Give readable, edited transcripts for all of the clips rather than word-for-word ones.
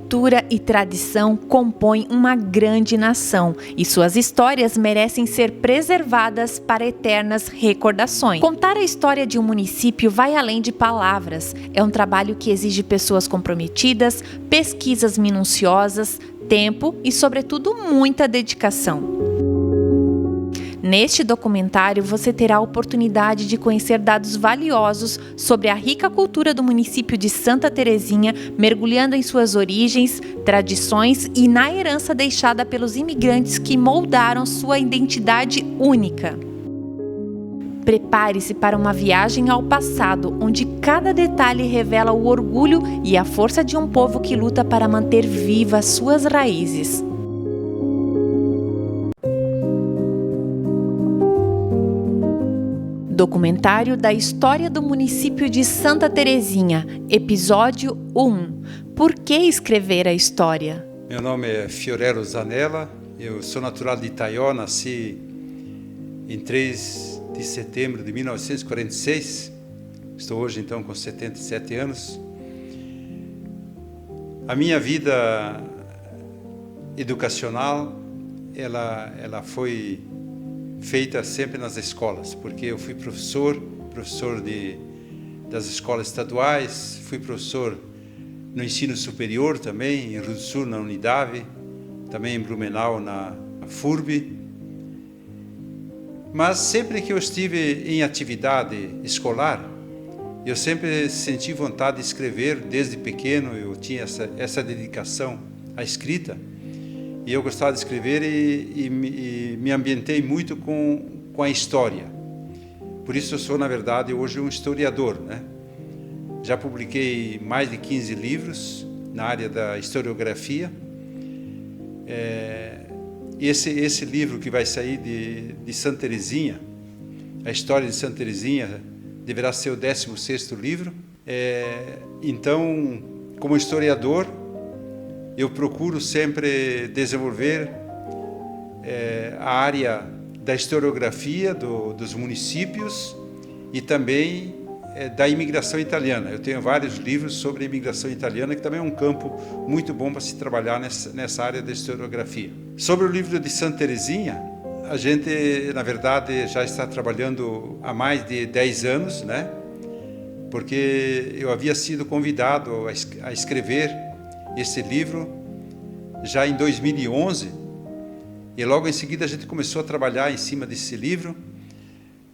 Cultura e tradição compõem uma grande nação e suas histórias merecem ser preservadas para eternas recordações. Contar a história de um município vai além de palavras. É um trabalho que exige pessoas comprometidas, pesquisas minuciosas, tempo e, sobretudo, muita dedicação. Neste documentário, você terá a oportunidade de conhecer dados valiosos sobre a rica cultura do município de Santa Terezinha, mergulhando em suas origens, tradições e na herança deixada pelos imigrantes que moldaram sua identidade única. Prepare-se para uma viagem ao passado, onde cada detalhe revela o orgulho e a força de um povo que luta para manter vivas suas raízes. Documentário da história do município de Santa Terezinha, episódio 1. Por que escrever a história? Meu nome é Fiorello Zanella, eu sou natural de Itaió, nasci em 3 de setembro de 1946, estou hoje então com 77 anos. A minha vida educacional, ela foi feita sempre nas escolas, porque eu fui professor das escolas estaduais, fui professor no ensino superior também, em Rio do Sul, na Unidade, também em Blumenau, na FURB. Mas sempre que eu estive em atividade escolar, eu sempre senti vontade de escrever, desde pequeno eu tinha essa dedicação à escrita. E eu gostava de escrever e me ambientei muito com a história. Por isso eu sou, na verdade, hoje um historiador, né? Já publiquei mais de 15 livros na área da historiografia. Esse livro que vai sair de Santa Terezinha, a história de Santa Terezinha, deverá ser o 16º livro. Então, como historiador, eu procuro sempre desenvolver a área da historiografia dos municípios e também da imigração italiana. Eu tenho vários livros sobre a imigração italiana, que também é um campo muito bom para se trabalhar nessa área da historiografia. Sobre o livro de Santa Terezinha, a gente, na verdade, já está trabalhando há mais de 10 anos, né? Porque eu havia sido convidado a escrever esse livro já em 2011 e logo em seguida a gente começou a trabalhar em cima desse livro.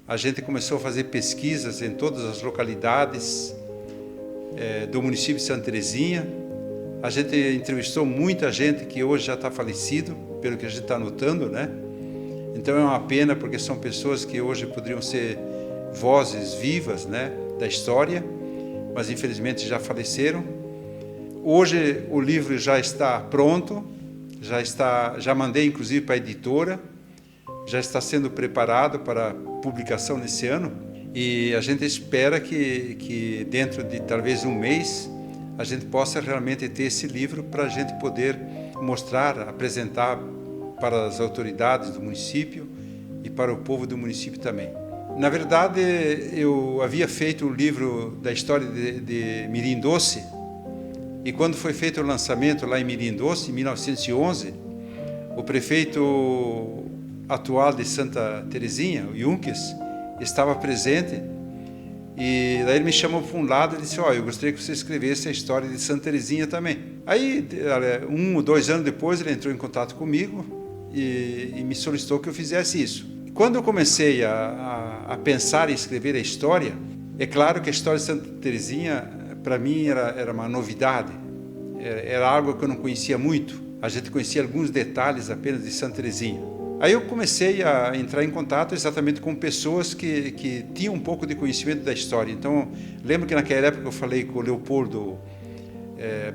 A gente começou a fazer pesquisas em todas as localidades do município de Santa Terezinha. A gente entrevistou muita gente que hoje já está falecido, pelo que a gente está notando, né? Então é uma pena, porque são pessoas que hoje poderiam ser vozes vivas, né, da história, mas infelizmente já faleceram. Hoje o livro já está pronto, já mandei inclusive para a editora, já está sendo preparado para publicação nesse ano e a gente espera que dentro de talvez um mês a gente possa realmente ter esse livro para a gente poder mostrar, apresentar para as autoridades do município e para o povo do município também. Na verdade, eu havia feito o livro da história de Mirim Doce. E quando foi feito o lançamento lá em Mirim Doce, em 1911, o prefeito atual de Santa Terezinha, o Junques, estava presente e daí ele me chamou para um lado e disse: eu gostaria que você escrevesse a história de Santa Terezinha também. Aí, 1 ou 2 anos depois, ele entrou em contato comigo e me solicitou que eu fizesse isso. Quando eu comecei a pensar em escrever a história, é claro que a história de Santa Terezinha para mim era uma novidade, era algo que eu não conhecia muito. A gente conhecia alguns detalhes apenas de Santa Terezinha. Aí eu comecei a entrar em contato exatamente com pessoas que tinham um pouco de conhecimento da história. Então, lembro que naquela época eu falei com o Leopoldo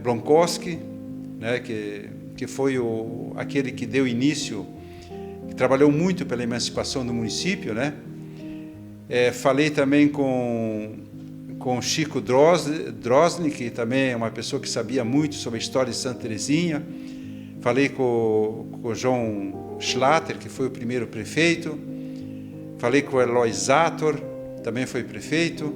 Blonkowski, né, que foi aquele que deu início, que trabalhou muito pela emancipação do município, né? Falei também com Chico Drosny, que também é uma pessoa que sabia muito sobre a história de Santa Terezinha. Falei com o João Schlatter, que foi o primeiro prefeito. Falei com o Eloy Zator, também foi prefeito.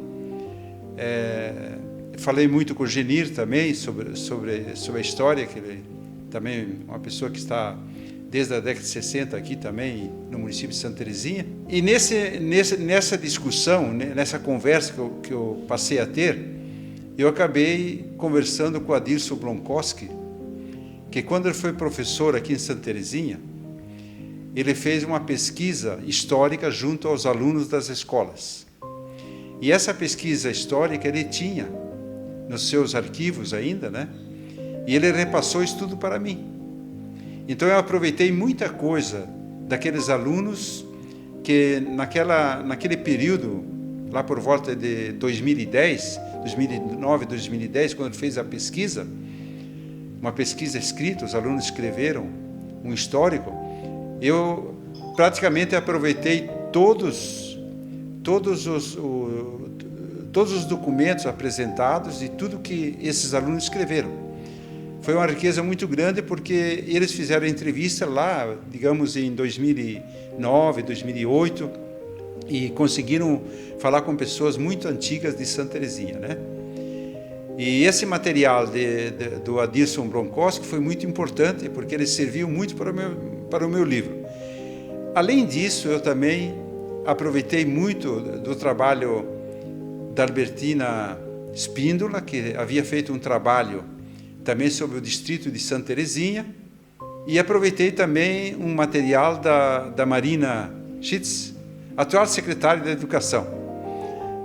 falei muito com o Genir também sobre a história, que ele também é uma pessoa que está desde a década de 60 aqui também, no município de Santa Terezinha. E nessa discussão, nessa conversa que eu passei a ter, eu acabei conversando com o Adilson Blonkowski, que quando ele foi professor aqui em Santa Terezinha, ele fez uma pesquisa histórica junto aos alunos das escolas. E essa pesquisa histórica ele tinha nos seus arquivos ainda, né? E ele repassou isso tudo para mim. Então eu aproveitei muita coisa daqueles alunos que naquele período, lá por volta de 2009, 2010, quando ele fez a pesquisa, uma pesquisa escrita, os alunos escreveram um histórico, eu praticamente aproveitei todos os documentos apresentados e tudo que esses alunos escreveram. Foi uma riqueza muito grande porque eles fizeram entrevista lá, digamos, em 2009, 2008, e conseguiram falar com pessoas muito antigas de Santa Terezinha, né? E esse material do Adilson Blonkowski foi muito importante porque ele serviu muito para o meu livro. Além disso, eu também aproveitei muito do trabalho da Albertina Spíndola, que havia feito um trabalho também sobre o distrito de Santa Terezinha, e aproveitei também um material da Marina Schitz, atual secretária da Educação,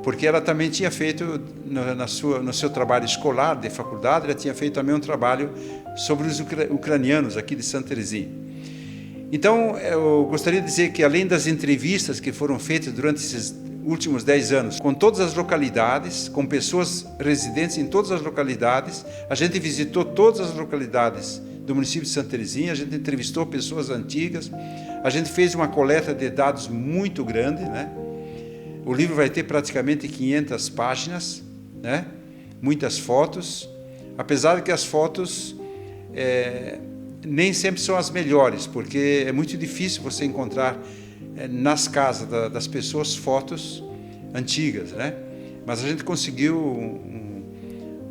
porque ela também tinha feito, no seu trabalho escolar, de faculdade, ela tinha feito também um trabalho sobre os ucranianos aqui de Santa Terezinha. Então, eu gostaria de dizer que, além das entrevistas que foram feitas durante esses últimos 10 anos, com todas as localidades, com pessoas residentes em todas as localidades, a gente visitou todas as localidades do município de Santa Terezinha, a gente entrevistou pessoas antigas, a gente fez uma coleta de dados muito grande, né? O livro vai ter praticamente 500 páginas, né? Muitas fotos, apesar de que as fotos nem sempre são as melhores, porque é muito difícil você encontrar nas casas das pessoas fotos antigas, né? Mas a gente conseguiu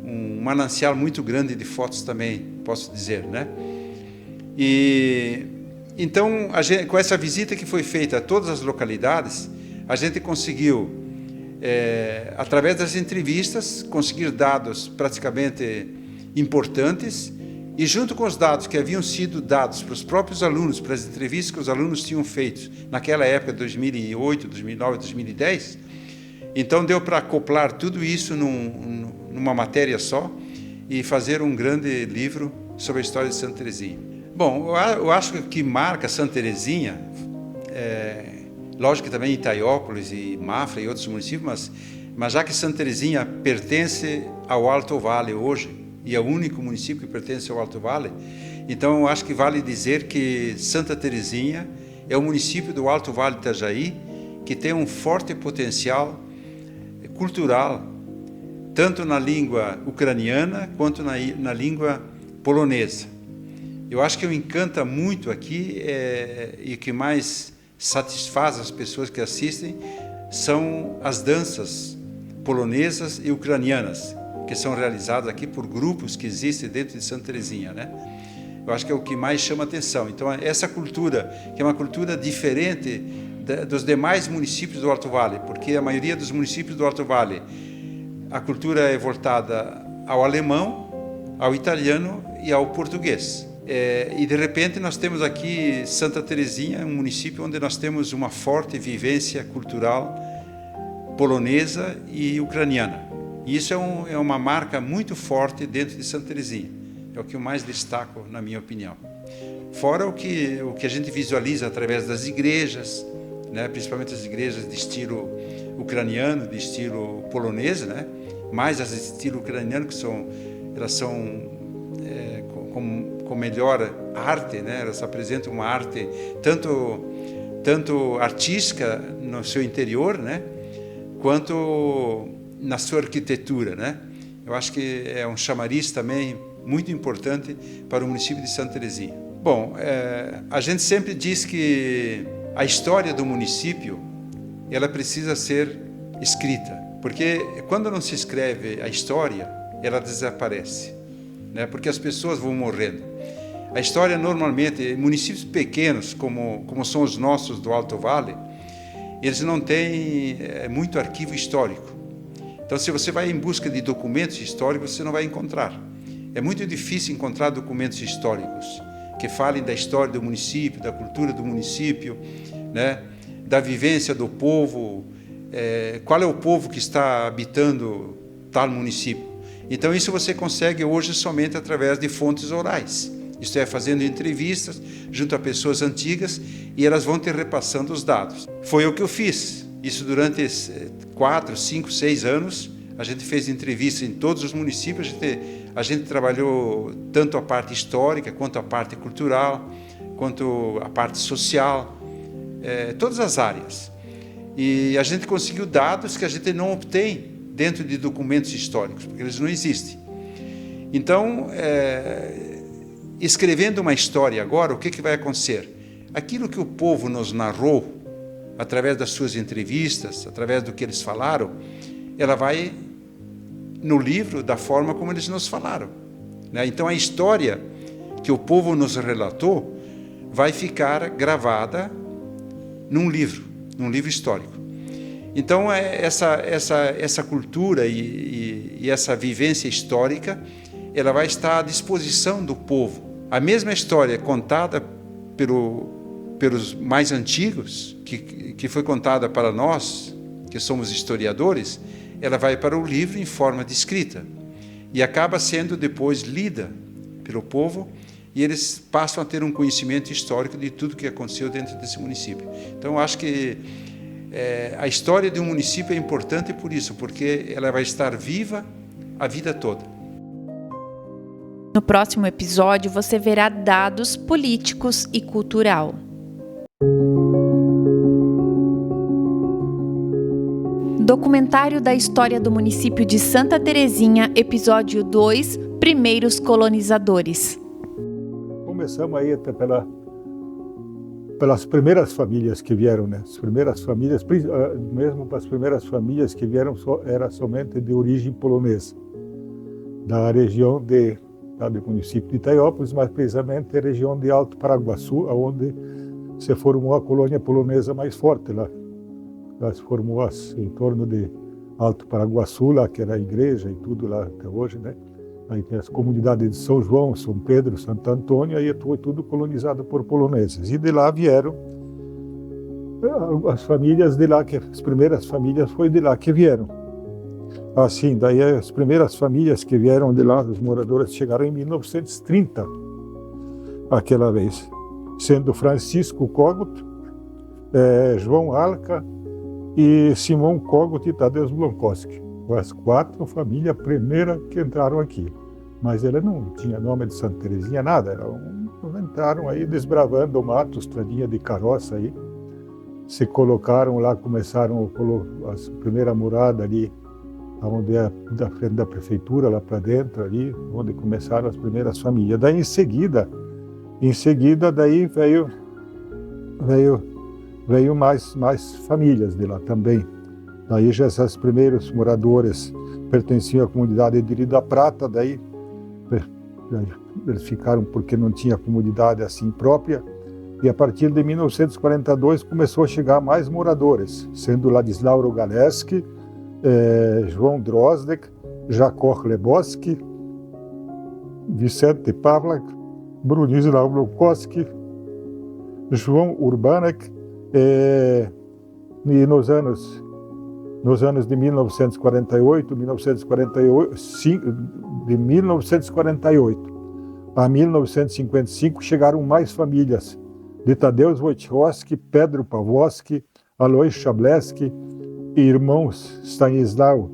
um manancial muito grande de fotos também, posso dizer, né? E então, com essa visita que foi feita a todas as localidades, a gente conseguiu, através das entrevistas, conseguir dados praticamente importantes. E junto com os dados que haviam sido dados para os próprios alunos, para as entrevistas que os alunos tinham feito naquela época, 2008, 2009, 2010, então deu para acoplar tudo isso numa matéria só e fazer um grande livro sobre a história de Santa Terezinha. Bom, eu acho que o que marca Santa Terezinha, lógico que também Itaiópolis e Mafra e outros municípios, mas já que Santa Terezinha pertence ao Alto Vale hoje, e é o único município que pertence ao Alto Vale, então eu acho que vale dizer que Santa Terezinha é o município do Alto Vale do Itajaí que tem um forte potencial cultural, tanto na língua ucraniana quanto na língua polonesa. Eu acho que o encanta muito aqui e o que mais satisfaz as pessoas que assistem são as danças polonesas e ucranianas, que são realizadas aqui por grupos que existem dentro de Santa Terezinha, né? Eu acho que é o que mais chama atenção. Então, essa cultura, que é uma cultura diferente dos demais municípios do Alto Vale, porque a maioria dos municípios do Alto Vale, a cultura é voltada ao alemão, ao italiano e ao português. E, de repente, nós temos aqui Santa Terezinha, um município onde nós temos uma forte vivência cultural polonesa e ucraniana. E isso é uma marca muito forte dentro de Santa Terezinha. É o que eu mais destaco, na minha opinião. Fora o que a gente visualiza através das igrejas, né? Principalmente as igrejas de estilo ucraniano, de estilo polonês, né? Mais as de estilo ucraniano, que elas são com melhor arte, né? Elas apresentam uma arte tanto artística no seu interior, né? Quanto na sua arquitetura, né? Eu acho que é um chamariz também muito importante para o município de Santa Terezinha. Bom, a gente sempre diz que a história do município ela precisa ser escrita, Porque quando não se escreve a história, ela desaparece, né? Porque as pessoas vão morrendo. A história normalmente, em municípios pequenos, como são os nossos do Alto Vale, eles não têm muito arquivo histórico. Então, se você vai em busca de documentos históricos, você não vai encontrar. É muito difícil encontrar documentos históricos que falem da história do município, da cultura do município, né? Da vivência do povo, qual é o povo que está habitando tal município. Então, isso você consegue hoje somente através de fontes orais. Isto é, fazendo entrevistas junto a pessoas antigas e elas vão te repassando os dados. Foi o que eu fiz. Isso durante 4, 5, 6 anos. A gente fez entrevistas em todos os municípios. A gente trabalhou tanto a parte histórica, quanto a parte cultural, quanto a parte social, todas as áreas. E a gente conseguiu dados que a gente não obtém dentro de documentos históricos, porque eles não existem. Então, escrevendo uma história agora, o que vai acontecer? Aquilo que o povo nos narrou, através das suas entrevistas, através do que eles falaram, ela vai no livro da forma como eles nos falaram, né? Então, a história que o povo nos relatou vai ficar gravada num livro histórico. Então, essa cultura e essa vivência histórica, ela vai estar à disposição do povo. A mesma história contada pelos mais antigos, que foi contada para nós, que somos historiadores, ela vai para o livro em forma de escrita e acaba sendo depois lida pelo povo e eles passam a ter um conhecimento histórico de tudo que aconteceu dentro desse município. Então, eu acho que a história de um município é importante por isso, porque ela vai estar viva a vida toda. No próximo episódio, você verá dados políticos e cultural. Documentário da história do município de Santa Terezinha, episódio 2, Primeiros Colonizadores. Começamos aí até pelas primeiras famílias que vieram, né? As primeiras famílias, mesmo para as primeiras famílias que vieram, era somente de origem polonesa, da região do município de Itaiópolis, mas precisamente a região de Alto Paraguaçu, onde se formou a colônia polonesa mais forte lá. Ela se formou em torno de Alto Paraguaçu, lá que era a igreja e tudo lá até hoje, né? Aí tem as comunidades de São João, São Pedro, Santo Antônio, aí foi tudo colonizado por poloneses. E de lá vieram as famílias de lá, as primeiras famílias foi de lá que vieram. Assim, daí as primeiras famílias que vieram de lá, os moradores, chegaram em 1930, aquela vez, sendo Francisco Kogut, João Alca e Simão Kogut e Tadeusz Blankowski. As 4 famílias primeiras que entraram aqui. Mas ele não tinha nome de Santa Terezinha, nada. Entraram aí desbravando o mato, estradinha de carroça aí. Se colocaram lá, começaram a primeira morada ali, onde é da frente da prefeitura, lá para dentro ali, onde começaram as primeiras famílias. Daí em seguida daí veio mais famílias de lá também. Daí já esses primeiros moradores pertenciam à comunidade de Rio da Prata, daí eles ficaram porque não tinha comunidade assim própria, e a partir de 1942 começou a chegar mais moradores, sendo Ladislau Rogaleski, João Drozdek, Jacó Leboski, Vicente Pavlak, Bronisław Blokowski, João Urbanek, e nos anos de 1948 a 1955 chegaram mais famílias de Tadeusz Wojciechowski, Pedro Pawłowski, Alois Chableski e irmãos Stanisław,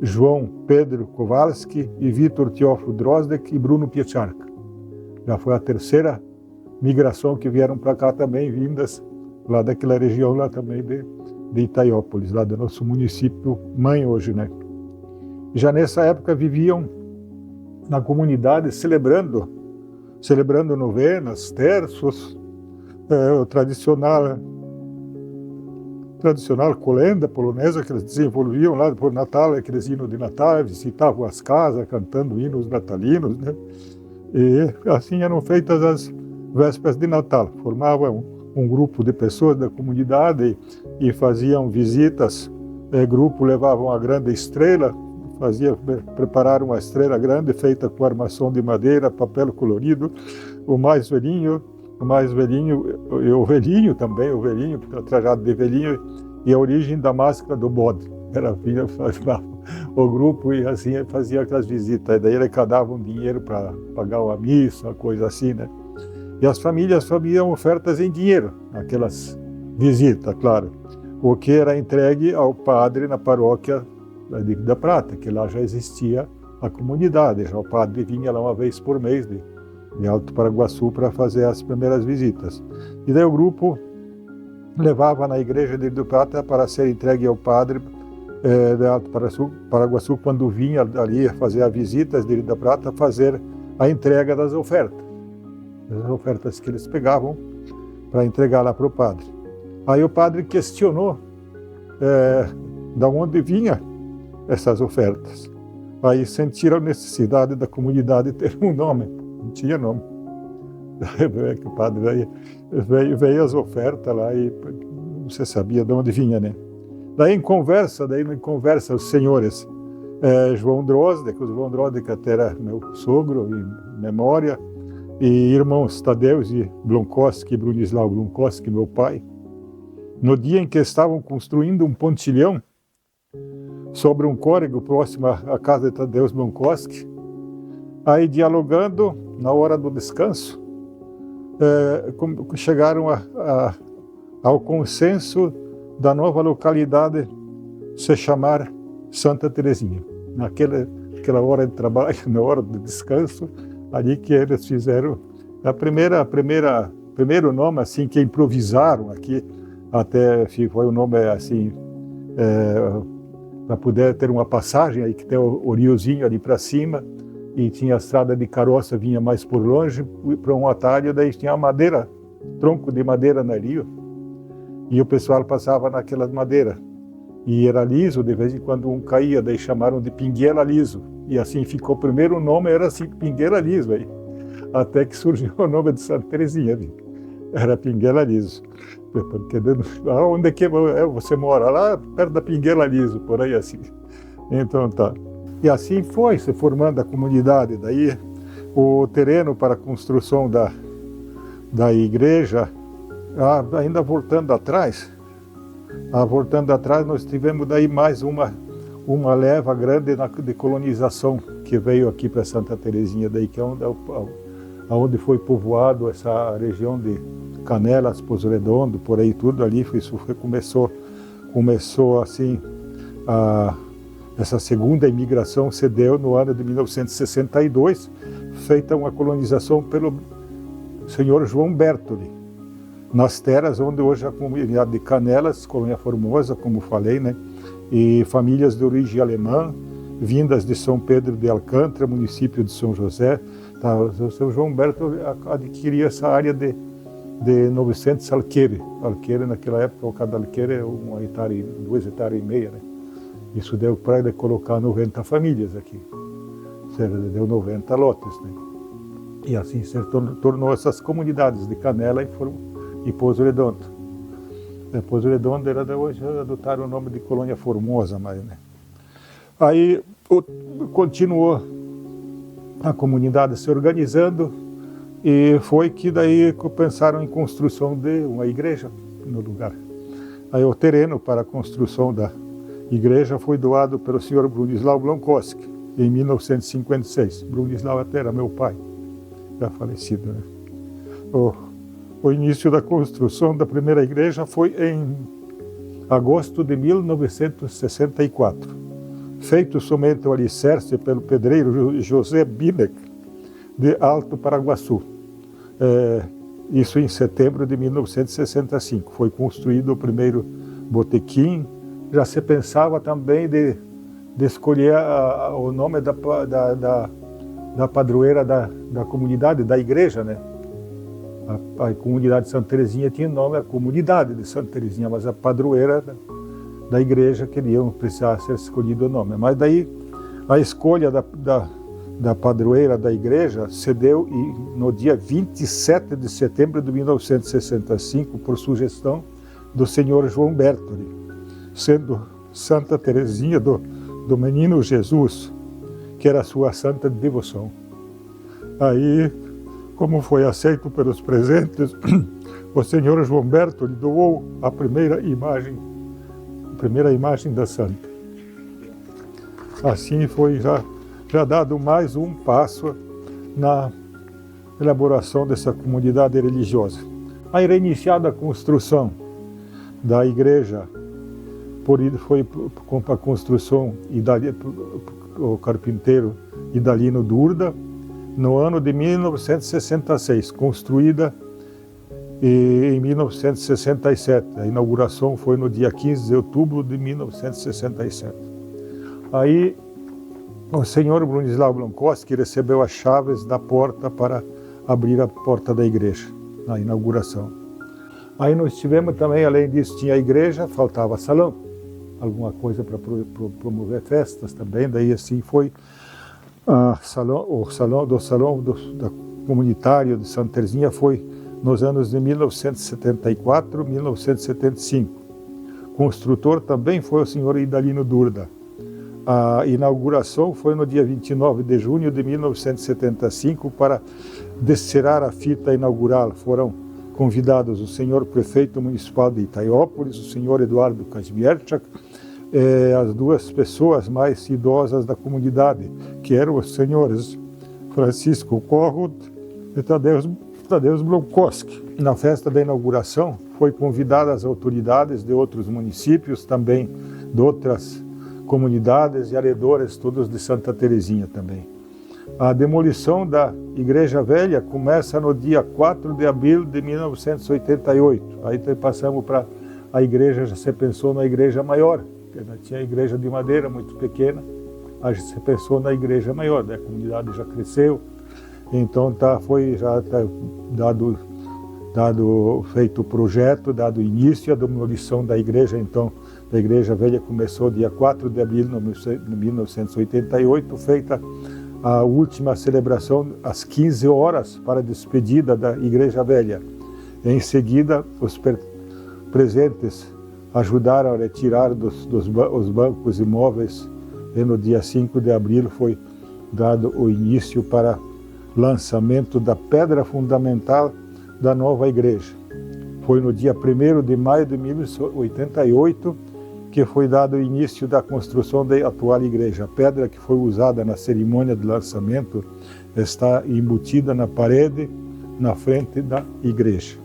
João Pedro Kowalski e Vitor Teófilo Drozdek e Bruno Piecharka. Já foi a terceira migração que vieram para cá também, vindas lá daquela região lá também de Itaiópolis, lá do nosso município mãe hoje, né? Já nessa época viviam na comunidade celebrando novenas, terços, o tradicional tradicional colenda polonesa que eles desenvolviam lá por Natal, aqueles hinos de Natal, visitavam as casas cantando hinos natalinos, né? E assim eram feitas as vésperas de Natal. Formavam um grupo de pessoas da comunidade e faziam visitas. O grupo levava uma grande estrela, prepararam uma estrela grande feita com armação de madeira, papel colorido. O mais velhinho, e o velhinho também, trajado de velhinho, e a origem da máscara do bode. Era o grupo e assim fazia aquelas visitas. E daí arrecadavam dinheiro para pagar uma missa, uma coisa assim, né? E as famílias faziam ofertas em dinheiro, naquelas visitas, claro. O que era entregue ao padre na paróquia da Prata, que lá já existia a comunidade. Já o padre vinha lá uma vez por mês de Alto Paraguaçu para fazer as primeiras visitas. E daí o grupo levava na igreja de Rio do Prata para ser entregue ao padre de Alto Paraguaçu, quando vinha ali fazer as visitas de Rio da Prata, fazer a entrega das ofertas. As ofertas que eles pegavam para entregar lá para o padre. Aí o padre questionou da onde vinha essas ofertas. Aí sentiram a necessidade da comunidade ter um nome. Não tinha nome. Daí que o padre veio as ofertas lá e não se sabia de onde vinha, né? Daí em conversa os senhores João Drozde, que o João Drozde que até era meu sogro em memória, e irmãos Tadeusz e Blonkowski, Brunislau Blonkowski, meu pai, no dia em que estavam construindo um pontilhão sobre um córrego próximo à casa de Tadeusz Blonkowski, aí dialogando na hora do descanso, chegaram ao consenso da nova localidade se chamar Santa Terezinha. Naquela hora de trabalho, na hora do descanso, ali que eles fizeram primeiro nome assim que improvisaram aqui, até foi um nome assim para poder ter uma passagem aí que tem o riozinho ali para cima e tinha a estrada de carroça vinha mais por longe para um atalho, daí tinha madeira, tronco de madeira no rio e o pessoal passava naquelas madeiras e era liso, de vez em quando um caía, daí chamaram de Pinguela Liso. E assim ficou, o primeiro nome era assim, Pinguela Liso, aí. Até que surgiu o nome de Santa Terezinha, viu? Era Pinguela Liso. Porque onde é que você mora? Lá perto da Pinguela Liso, por aí assim. Então tá. E assim foi se formando a comunidade. Daí o terreno para a construção da igreja, ainda voltando atrás, nós tivemos daí mais uma leva grande de colonização que veio aqui para Santa Terezinha, daí que é onde foi povoado essa região de Canelas, Pozo Redondo, por aí tudo ali, começou assim, essa segunda imigração se deu no ano de 1962, feita uma colonização pelo senhor João Bertoli, nas terras onde hoje a comunidade de Canelas, Colônia Formosa, como falei, né? E famílias de origem alemã, vindas de São Pedro de Alcântara, município de São José. O seu João Berto adquiria essa área de 900 alqueires. Alqueire, naquela época, cada alqueire é 2,5 hectares, né? Isso deu para colocar 90 famílias aqui. Deu 90 lotes, né? E assim se tornou essas comunidades de Canela e Pozo Redondo. Pozo Redondo era hoje adotaram o nome de Colônia Formosa, mas, né? Aí continuou a comunidade se organizando e foi que daí pensaram em construção de uma igreja no lugar. Aí o terreno para a construção da igreja foi doado pelo senhor Brunislau Blonkowski em 1956. Brunislau até era meu pai, já falecido, né? O início da construção da primeira igreja foi em agosto de 1964, feito somente o alicerce pelo pedreiro José Binek, de Alto Paraguaçu. Isso em setembro de 1965. Foi construído o primeiro botequim. Já se pensava também de escolher o nome da padroeira da comunidade, da igreja, né? A comunidade de Santa Teresinha tinha nome, a comunidade de Santa Teresinha, mas a padroeira da igreja queriam precisar ser escolhido o nome. Mas daí a escolha da padroeira da igreja se deu no dia 27 de setembro de 1965, por sugestão do senhor João Bertoli, sendo Santa Teresinha do Menino Jesus, que era a sua santa de devoção. Aí, como foi aceito pelos presentes, o senhor João Bertoli doou a primeira imagem da santa. Assim foi já dado mais um passo na elaboração dessa comunidade religiosa. Aí era iniciada a construção da igreja, foi com a construção o carpinteiro Idalino Durda, no ano de 1966, construída em 1967. A inauguração foi no dia 15 de outubro de 1967. Aí o senhor Brunislau Blankowski recebeu as chaves da porta para abrir a porta da igreja, na inauguração. Aí nós tivemos também, além disso, tinha a igreja, faltava salão, alguma coisa para promover festas também, daí assim foi o salão da comunitário de Santa Teresinha foi nos anos de 1974 e 1975. Construtor também foi o senhor Idalino Durda. A inauguração foi no dia 29 de junho de 1975 para descerrar a fita inaugural. Foram convidados o senhor prefeito municipal de Itaiópolis, o senhor Eduardo Kazmierczak, as duas pessoas mais idosas da comunidade, que eram os senhores Francisco Korrut e Tadeusz Blankowski. Na festa da inauguração foi convidada as autoridades de outros municípios, também de outras comunidades e arredores, todos de Santa Teresinha também. A demolição da Igreja Velha começa no dia 4 de abril de 1988. Aí passamos para a igreja, já se pensou na igreja maior, porque tinha a igreja de madeira muito pequena, aí se pensou na igreja maior, a comunidade já cresceu, então foi já feito o projeto, dado início à demolição da igreja. Então a Igreja Velha começou dia 4 de abril de 1988, feita a última celebração às 15 horas para a despedida da Igreja Velha. Em seguida, os presentes ajudaram a retirar os bancos imóveis e no dia 5 de abril foi dado o início para lançamento da pedra fundamental da nova igreja. Foi no dia 1º de maio de 1988 que foi dado o início da construção da atual igreja. A pedra que foi usada na cerimônia de lançamento está embutida na parede na frente da igreja.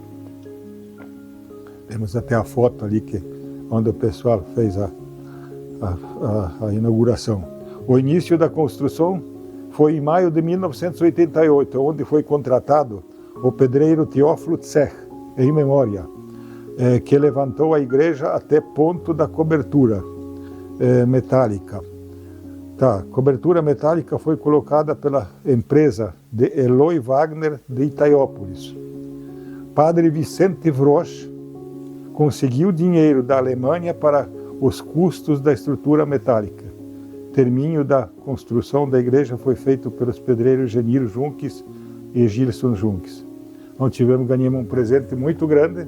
Temos até a foto ali onde o pessoal fez a inauguração. O início da construção foi em maio de 1988, onde foi contratado o pedreiro Teófilo Tsech, em memória, que levantou a igreja até ponto da cobertura metálica. A cobertura metálica foi colocada pela empresa de Eloy Wagner de Itaiópolis. Padre Vicente Vrosch conseguiu dinheiro da Alemanha para os custos da estrutura metálica. Termínio da construção da igreja foi feito pelos pedreiros Geniro Junques e Gilson Junques. Então ganhamos um presente muito grande,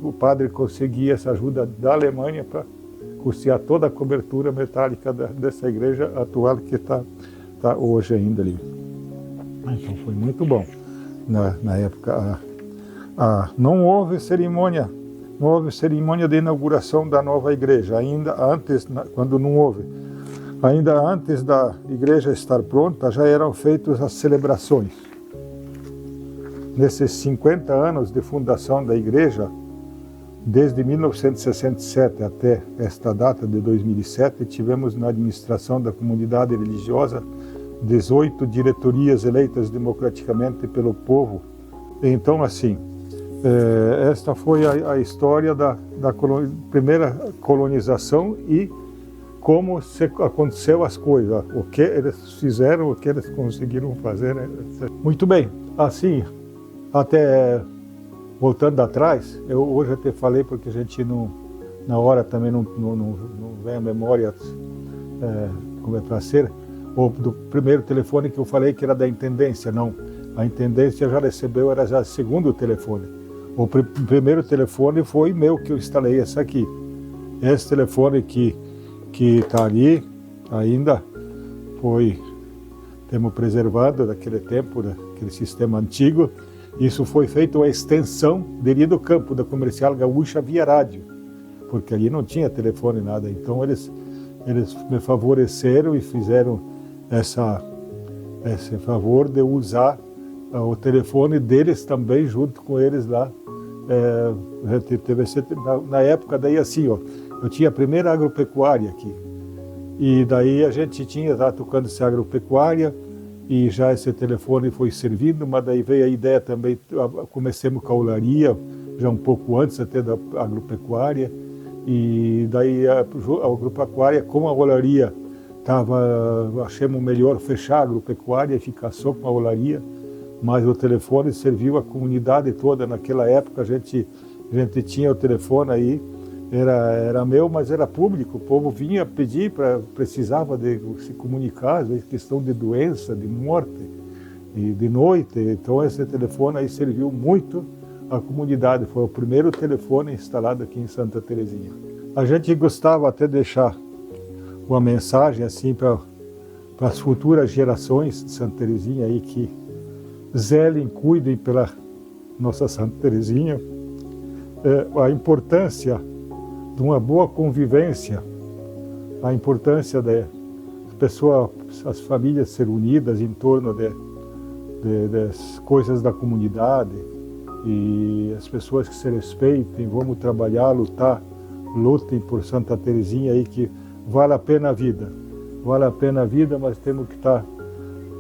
o padre conseguir essa ajuda da Alemanha para custear toda a cobertura metálica dessa igreja atual que está hoje ainda ali. Então foi muito bom. Na época não houve cerimônia de inauguração da nova igreja, ainda antes da igreja estar pronta, já eram feitas as celebrações. Nesses 50 anos de fundação da igreja, desde 1967 até esta data de 2007, tivemos na administração da comunidade religiosa 18 diretorias eleitas democraticamente pelo povo. Então, assim, esta foi a história da primeira colonização e como aconteceu as coisas, o que eles fizeram, o que eles conseguiram fazer. Muito bem, assim, Até voltando atrás, eu hoje até falei porque a gente não, na hora também não vem a memória como é para ser, ou do primeiro telefone que eu falei que era da Intendência, não. A Intendência já recebeu, era já o segundo telefone. O primeiro telefone foi meu, que eu instalei esse aqui. Esse telefone que está ali ainda temos preservado daquele tempo, daquele sistema antigo. Isso foi feito a extensão dali do campo da Comercial Gaúcha via rádio, porque ali não tinha telefone, nada. Então eles me favoreceram e fizeram esse favor de usar o telefone deles também junto com eles lá. Na época daí assim, ó, eu tinha a primeira agropecuária aqui, e daí a gente estava tocando essa agropecuária, e já esse telefone foi servindo, mas daí veio a ideia também, comecemos com a olaria, já um pouco antes até da agropecuária, e daí a agropecuária, como a olaria achamos melhor fechar a agropecuária e ficar só com a olaria, mas o telefone serviu a comunidade toda. Naquela época a gente tinha o telefone aí, era meu, mas era público. O povo vinha pedir, precisava de se comunicar, às vezes questão de doença, de morte, e de noite. Então esse telefone aí serviu muito à comunidade. Foi o primeiro telefone instalado aqui em Santa Terezinha. A gente gostava até de deixar uma mensagem assim para as futuras gerações de Santa Terezinha aí, que zelem, cuidem pela nossa Santa Terezinha, a importância de uma boa convivência, a importância de as famílias ser unidas em torno das coisas da comunidade, e as pessoas que se respeitem, vamos trabalhar, lutem por Santa Terezinha aí, que vale a pena a vida, mas temos que estar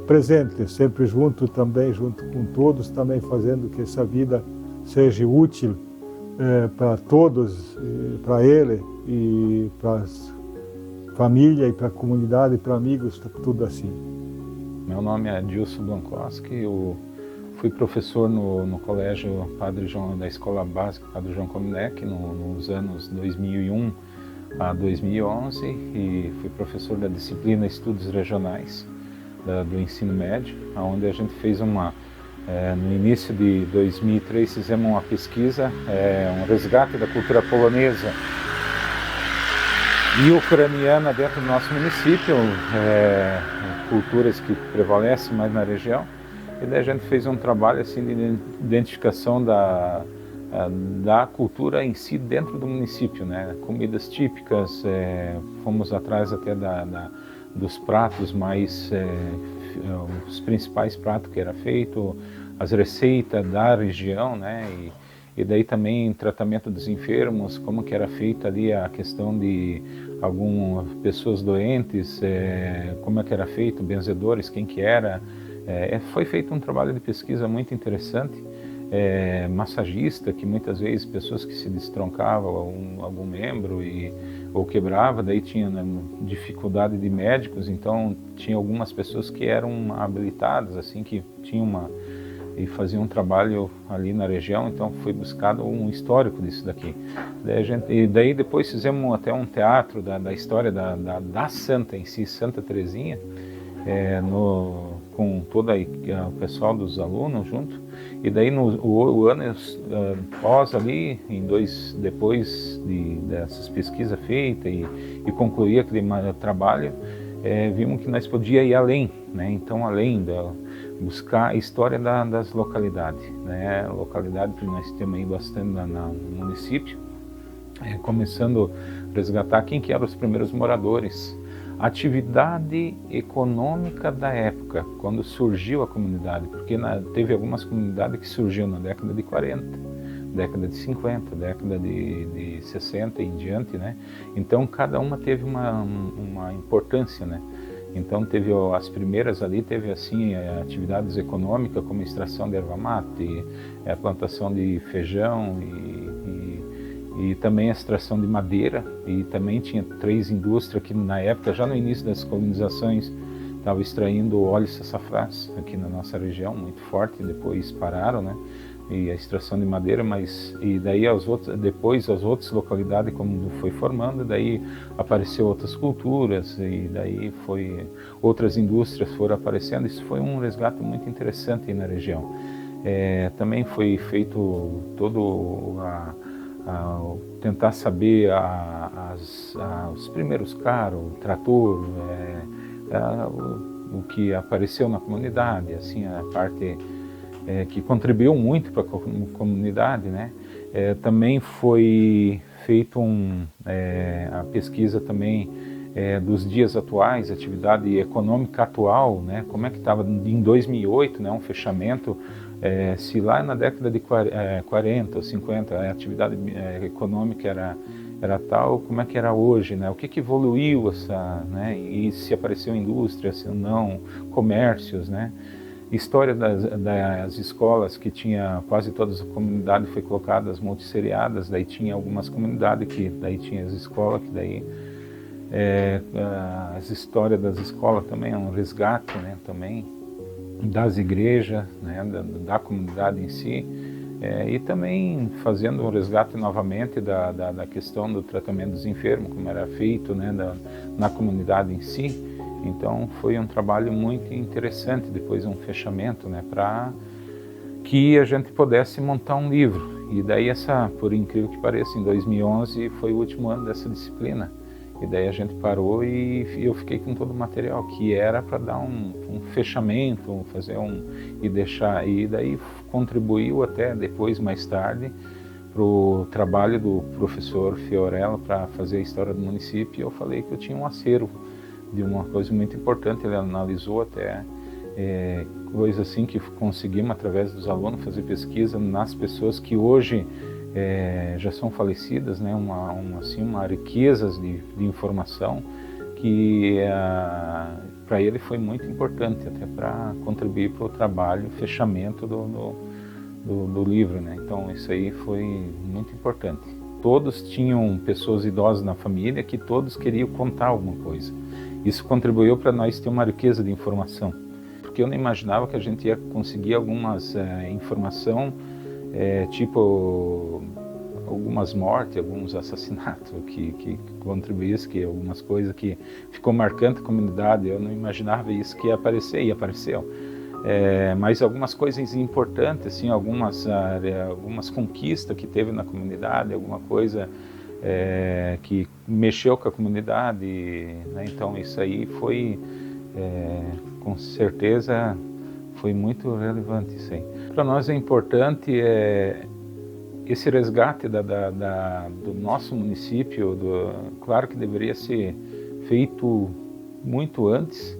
presente, sempre junto com todos, também fazendo que essa vida seja útil para todos, para ele e para a família e para a comunidade, para amigos, tudo assim. Meu nome é Dilson Blankowski, eu fui professor no colégio Padre João, da Escola Básica Padre João Kominek, nos anos 2001 a 2011, e fui professor da disciplina Estudos Regionais do ensino médio, onde a gente fez no início de 2003, fizemos uma pesquisa, um resgate da cultura polonesa e ucraniana dentro do nosso município, culturas que prevalecem mais na região, e daí a gente fez um trabalho assim, de identificação da cultura em si dentro do município, né? Comidas típicas, fomos atrás até dos pratos mais, os principais pratos que era feito, as receitas da região, né? E daí também tratamento dos enfermos, como que era feita ali a questão de algumas pessoas doentes, como é que era feito, benzedores, quem que era. Foi feito um trabalho de pesquisa muito interessante. Massagista, que muitas vezes pessoas que se destroncavam algum membro ou quebrava, daí tinha, né, dificuldade de médicos, então tinha algumas pessoas que eram habilitadas, assim, que tinham e faziam um trabalho ali na região, então foi buscado um histórico disso daqui. Daí depois fizemos até um teatro da história da Santa em si, Santa Terezinha, com todo o pessoal dos alunos junto. E daí o ano pós ali, depois dessas pesquisas feitas e concluir aquele trabalho, vimos que nós podíamos ir além, né? Então além buscar a história das localidades, né? Localidade que nós temos aí bastante no município, começando a resgatar quem que eram os primeiros moradores, a atividade econômica da época, quando surgiu a comunidade, porque teve algumas comunidades que surgiram na década de 40, década de 50, década de 60 e em diante, né? Então cada uma teve uma importância, né? Então teve as primeiras ali, teve assim atividades econômicas como extração de erva mate, a plantação de feijão e também a extração de madeira, e também tinha 3 indústrias que na época, já no início das colonizações, estavam extraindo óleo sassafrás aqui na nossa região, muito forte, depois pararam, né? E a extração de madeira, e daí depois as outras localidades como foi formando, daí apareceu outras culturas e daí outras indústrias foram aparecendo. Isso foi um resgate muito interessante aí na região. Também foi feito todo tentar saber os primeiros carros, o trator, o que apareceu na comunidade, assim, a parte que contribuiu muito para a comunidade, né? Também foi feito a pesquisa também dos dias atuais, atividade econômica atual, né? Como é que estava em 2008, né? Um fechamento, se lá na década de 40 ou 50 a atividade econômica era tal, como é que era hoje, né? O que evoluiu né? E se apareceu indústria, se não, comércios, né? História das escolas, que tinha quase todas as comunidades foi colocadas multisseriadas, daí tinha algumas comunidades que daí tinha as escolas, que daí as histórias das escolas também é um resgate, né, também das igrejas, né, da comunidade em si, e também fazendo um resgate novamente da questão do tratamento dos enfermos, como era feito, né, na comunidade em si. Então foi um trabalho muito interessante, depois um fechamento, né, para que a gente pudesse montar um livro. E daí por incrível que pareça, em 2011 foi o último ano dessa disciplina. E daí a gente parou e eu fiquei com todo o material, que era para dar um fechamento, e daí contribuiu até depois, mais tarde, para o trabalho do professor Fiorello para fazer a história do município. E eu falei que eu tinha um acervo de uma coisa muito importante. Ele analisou até coisas assim que conseguimos através dos alunos fazer pesquisa nas pessoas que hoje já são falecidas, né? Uma riqueza de informação que para ele foi muito importante, até para contribuir para o trabalho, fechamento do livro, né? Então isso aí foi muito importante. Todos tinham pessoas idosas na família que todos queriam contar alguma coisa. Isso contribuiu para nós ter uma riqueza de informação, porque eu não imaginava que a gente ia conseguir algumas informação, tipo algumas mortes, alguns assassinatos que contribuíssem, que algumas coisas que ficou marcante a comunidade. Eu não imaginava isso que ia aparecer, e apareceu. Mas algumas coisas importantes, assim, algumas conquistas que teve na comunidade, alguma coisa que mexeu com a comunidade, né? Então isso aí foi, com certeza, foi muito relevante isso aí. Para nós é importante esse resgate do nosso município. Claro que deveria ser feito muito antes,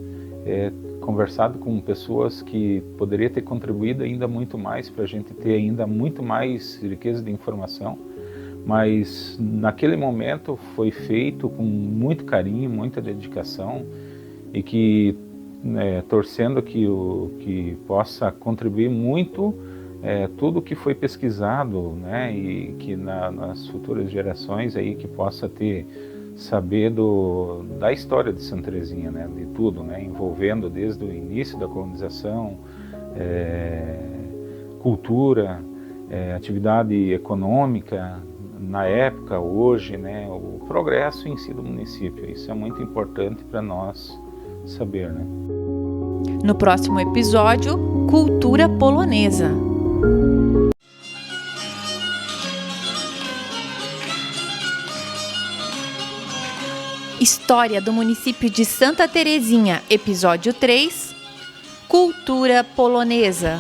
conversado com pessoas que poderiam ter contribuído ainda muito mais para a gente ter ainda muito mais riqueza de informação, mas naquele momento foi feito com muito carinho, muita dedicação, e que torcendo que possa contribuir muito tudo que foi pesquisado, né, e que nas futuras gerações aí que possa saber da história de Santa Terezinha, né, de tudo, né, envolvendo desde o início da colonização, cultura, atividade econômica na época, hoje, né, o progresso em si do município. Isso é muito importante para nós saber, né? No próximo episódio, cultura polonesa. História do município de Santa Terezinha, episódio 3, cultura polonesa.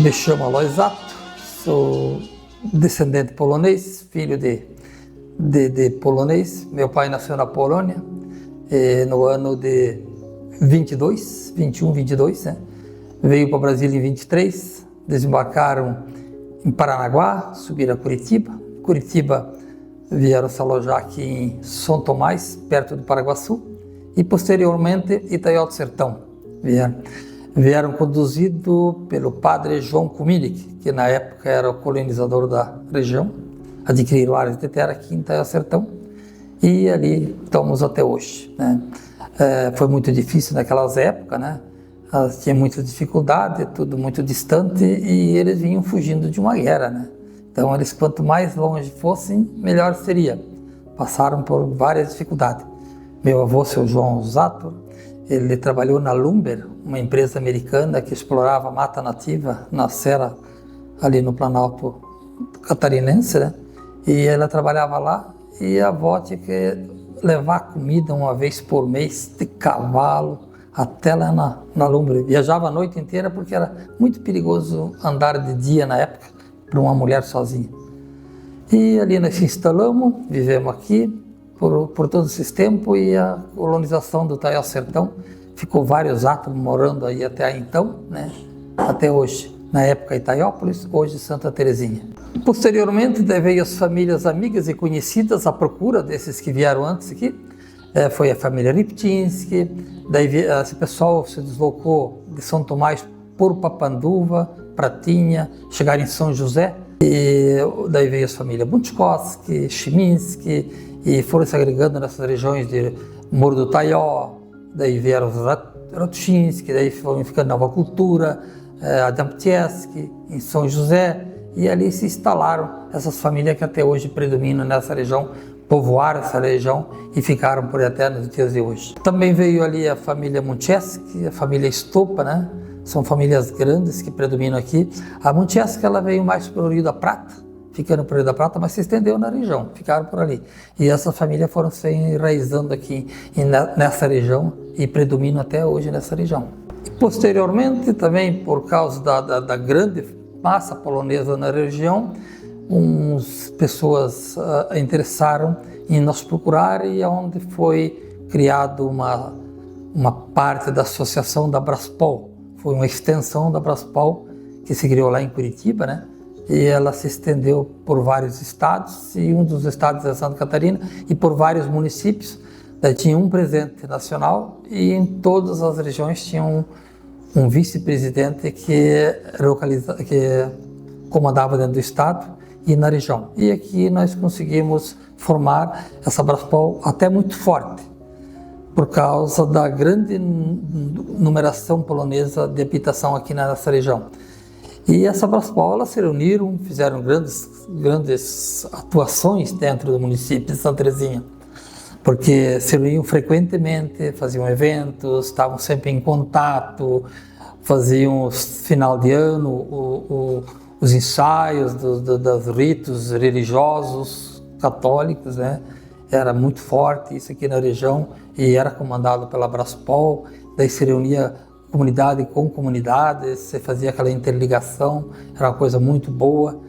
Me chamo Aloy Zato, sou descendente polonês, filho de polonês. Meu pai nasceu na Polônia no ano de 22, né? Veio para o Brasil em 23, desembarcaram em Paranaguá, subiram a Curitiba, vieram se alojar aqui em São Tomás, perto de Paraguaçu, e posteriormente Itaió do Sertão. Vieram conduzidos pelo padre João Kumilik, que na época era o colonizador da região, adquiriram áreas de terra aqui em Itaió do Sertão, e ali estamos até hoje, né? Foi muito difícil naquelas épocas, né? Tinha muita dificuldade, tudo muito distante, e eles vinham fugindo de uma guerra, né? Então eles, quanto mais longe fossem, melhor seria. Passaram por várias dificuldades. Meu avô, seu João Zator, ele trabalhou na Lumber, uma empresa americana que explorava mata nativa na serra ali no Planalto Catarinense, né? E ela trabalhava lá, e a avó tinha que levar comida uma vez por mês de cavalo até lá na Lumber. Viajava a noite inteira porque era muito perigoso andar de dia na época para uma mulher sozinha. E ali nós se instalamos, vivemos aqui por todo esse tempo, e a colonização do Taió Sertão ficou vários átomos morando aí até então, né? Até hoje. Na época Itaiópolis, hoje Santa Terezinha. Posteriormente, veio as famílias amigas e conhecidas à procura desses que vieram antes aqui. Foi a família Riptinski, daí esse pessoal se deslocou de São Tomás por Papanduva, Pratinha, chegaram em São José, e daí veio as famílias Buntkoski, Chiminski, e foram se agregando nessas regiões de Morro do Taió, daí vieram os Ratuchinski, daí foram ficando Nova Cultura, Adamtieski, em São José, e ali se instalaram essas famílias que até hoje predominam nessa região, povoaram essa região e ficaram por até nos dias de hoje. Também veio ali a família Muncheski, a família Estopa, né? São famílias grandes que predominam aqui. A Muncheski, ela veio mais para o Rio da Prata, ficando para o Rio da Prata, mas se estendeu na região, ficaram por ali. E essas famílias foram se enraizando aqui nessa região e predominam até hoje nessa região. Posteriormente, também por causa da grande massa polonesa na região, umas pessoas interessaram em nos procurar, e onde foi criado uma parte da associação da Braspol. Foi uma extensão da Braspol que se criou lá em Curitiba, né? E ela se estendeu por vários estados, e um dos estados é Santa Catarina, e por vários municípios. Daí tinha um presidente nacional, e em todas as regiões tinha um vice-presidente que comandava dentro do estado e na região. E aqui nós conseguimos formar essa Braspol até muito forte, por causa da grande numeração polonesa de habitação aqui nessa região. E essa Braspol, elas se reuniram, fizeram grandes atuações dentro do município de Santa Terezinha, porque se reuniam frequentemente, faziam eventos, estavam sempre em contato, faziam final de ano, os ensaios dos ritos religiosos católicos, né? Era muito forte isso aqui na região, e era comandado pela Braspol. Daí se reunia comunidade com comunidade, se fazia aquela interligação, era uma coisa muito boa.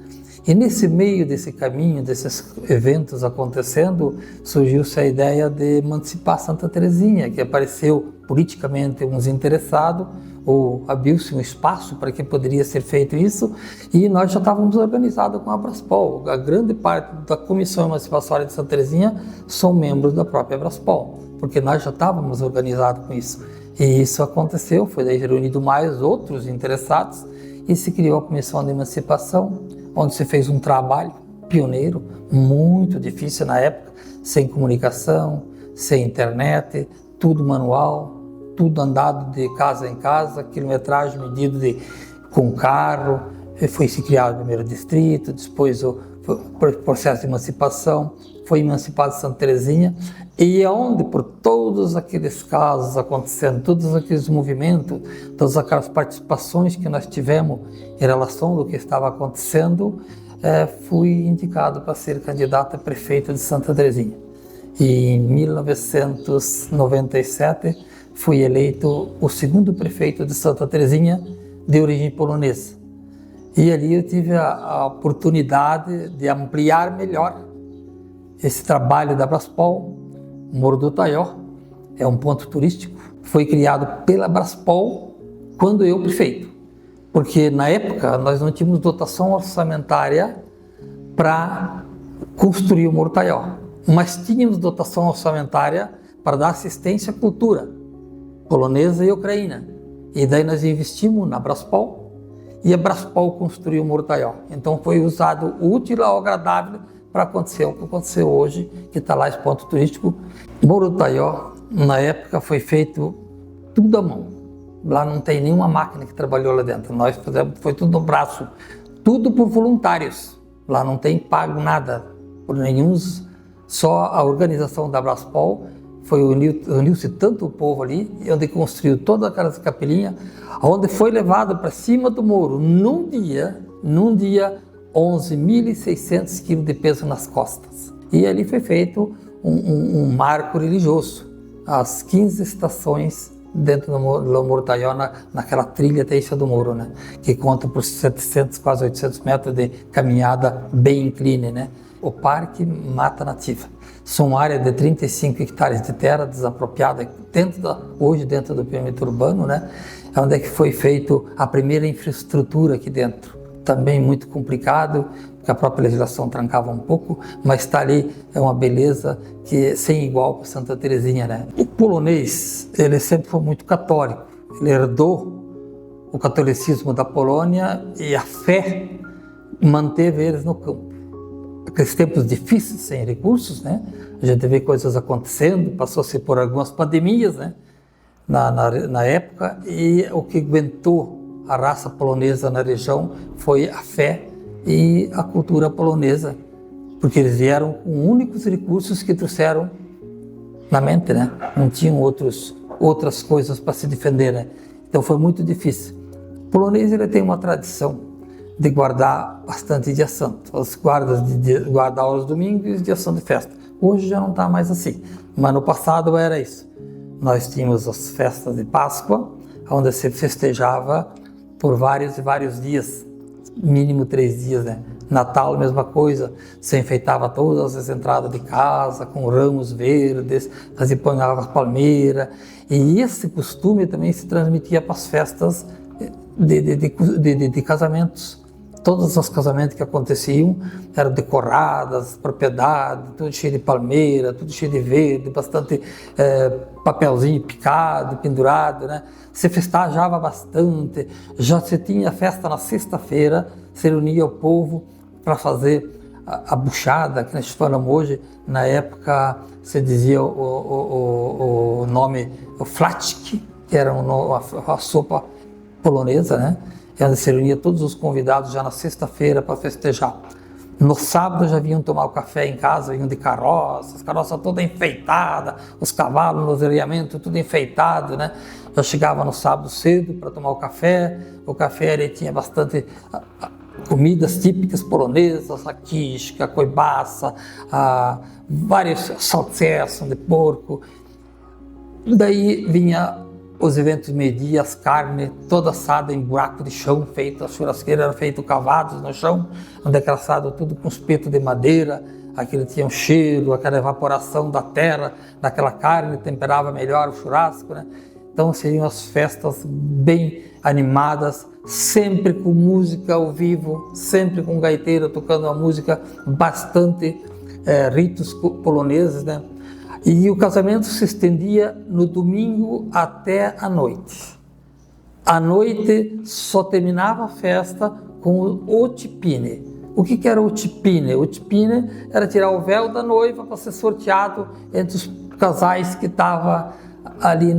E nesse meio desse caminho, desses eventos acontecendo, surgiu-se a ideia de emancipar Santa Terezinha, que apareceu politicamente uns interessados, ou abriu-se um espaço para que poderia ser feito isso, e nós já estávamos organizados com a Braspol. A grande parte da Comissão Emancipatória de Santa Terezinha são membros da própria Braspol, porque nós já estávamos organizados com isso. E isso aconteceu, foi daí reunido mais outros interessados, e se criou a Comissão de Emancipação, onde se fez um trabalho pioneiro, muito difícil na época, sem comunicação, sem internet, tudo manual, tudo andado de casa em casa, quilometragem medido com carro. Foi se criado o primeiro distrito, depois o processo de emancipação, foi emancipada Santa Terezinha, e onde por todos aqueles casos acontecendo, todos aqueles movimentos, todas aquelas participações que nós tivemos em relação ao que estava acontecendo, fui indicado para ser candidato a prefeito de Santa Terezinha. E em 1997 fui eleito o segundo prefeito de Santa Terezinha de origem polonesa. E ali eu tive a oportunidade de ampliar melhor esse trabalho da Braspol. O Morro do Taió é um ponto turístico, foi criado pela Braspol quando eu prefeito, porque na época nós não tínhamos dotação orçamentária para construir o Morro do Taió, mas tínhamos dotação orçamentária para dar assistência à cultura polonesa e ucraína. E daí nós investimos na Braspol, e a Braspol construiu o Morro do Taió. Então foi usado o útil ao agradável para acontecer o que aconteceu hoje, que está lá esse ponto turístico. Morro do Taió, na época, foi feito tudo à mão. Lá não tem nenhuma máquina que trabalhou lá dentro. Nós fizemos, foi tudo no braço, tudo por voluntários. Lá não tem pago nada por nenhum, só a organização da Braspol uniu-se tanto o povo ali, onde construiu toda aquela capelinha, onde foi levado para cima do morro, num dia, 11.600 quilos de peso nas costas. E ali foi feito um marco religioso, as 15 estações dentro do Morro do Taió, naquela trilha teixa do morro, né? Que conta por 700, quase 800 metros de caminhada bem incline, né? O Parque Mata Nativa. São uma área de 35 hectares de terra desapropriada hoje dentro do perímetro urbano, né? É onde é que foi feito a primeira infraestrutura aqui dentro. Também muito complicado, porque a própria legislação trancava um pouco, mas está ali, é uma beleza que sem igual para Santa Terezinha, né? O polonês, ele sempre foi muito católico. Ele herdou o catolicismo da Polônia e a fé manteve eles no campo. Aqueles tempos difíceis, sem recursos, né? A gente vê coisas acontecendo, passou-se por algumas pandemias, né? Na época, e o que aguentou a raça polonesa na região foi a fé e a cultura polonesa, porque eles vieram com únicos recursos que trouxeram na mente, né? Não tinham outras coisas para se defender, né? Então foi muito difícil. O polonês, ele tem uma tradição de guardar bastante dia santo. Os guardas de guardar os domingos e dia santo de festa. Hoje já não está mais assim, mas no passado era isso. Nós tínhamos as festas de Páscoa, onde se festejava por vários e vários dias, mínimo 3 dias, né? Natal, mesma coisa, se enfeitava todas as entradas de casa com ramos verdes, se ponhava as palmeiras, e esse costume também se transmitia para as festas de casamentos. Todos os casamentos que aconteciam eram decoradas, propriedades, tudo cheio de palmeira, tudo cheio de verde, bastante papelzinho picado, pendurado, né? Se festejava bastante, já se tinha festa na sexta-feira, se reunia o povo para fazer a buchada, que nós falamos hoje. Na época se dizia o nome, o flaczki, que era a sopa polonesa, né? Onde se reunia todos os convidados já na sexta-feira para festejar. No sábado já vinham tomar o café em casa, vinham de carroça, as carroças todas enfeitadas, os cavalos nos areiamentos tudo enfeitado, né? Já chegava no sábado cedo para tomar o café ele tinha bastante comidas típicas polonesas, a quiche, a coibaça, vários salteços de porco. Daí vinha os eventos meio-dia, as carnes toda assada em buraco de chão, feito, a churrasqueira era feito cavados no chão, onde era assado tudo com espeto de madeira, aquele tinha um cheiro, aquela evaporação da terra, daquela carne, temperava melhor o churrasco, né? Então seriam as festas bem animadas, sempre com música ao vivo, sempre com gaiteiro tocando uma música, bastante ritos poloneses, né? E o casamento se estendia no domingo até a noite. À noite só terminava a festa com o otipine. O que era o otipine? O otipine era tirar o véu da noiva para ser sorteado entre os casais que estavam ali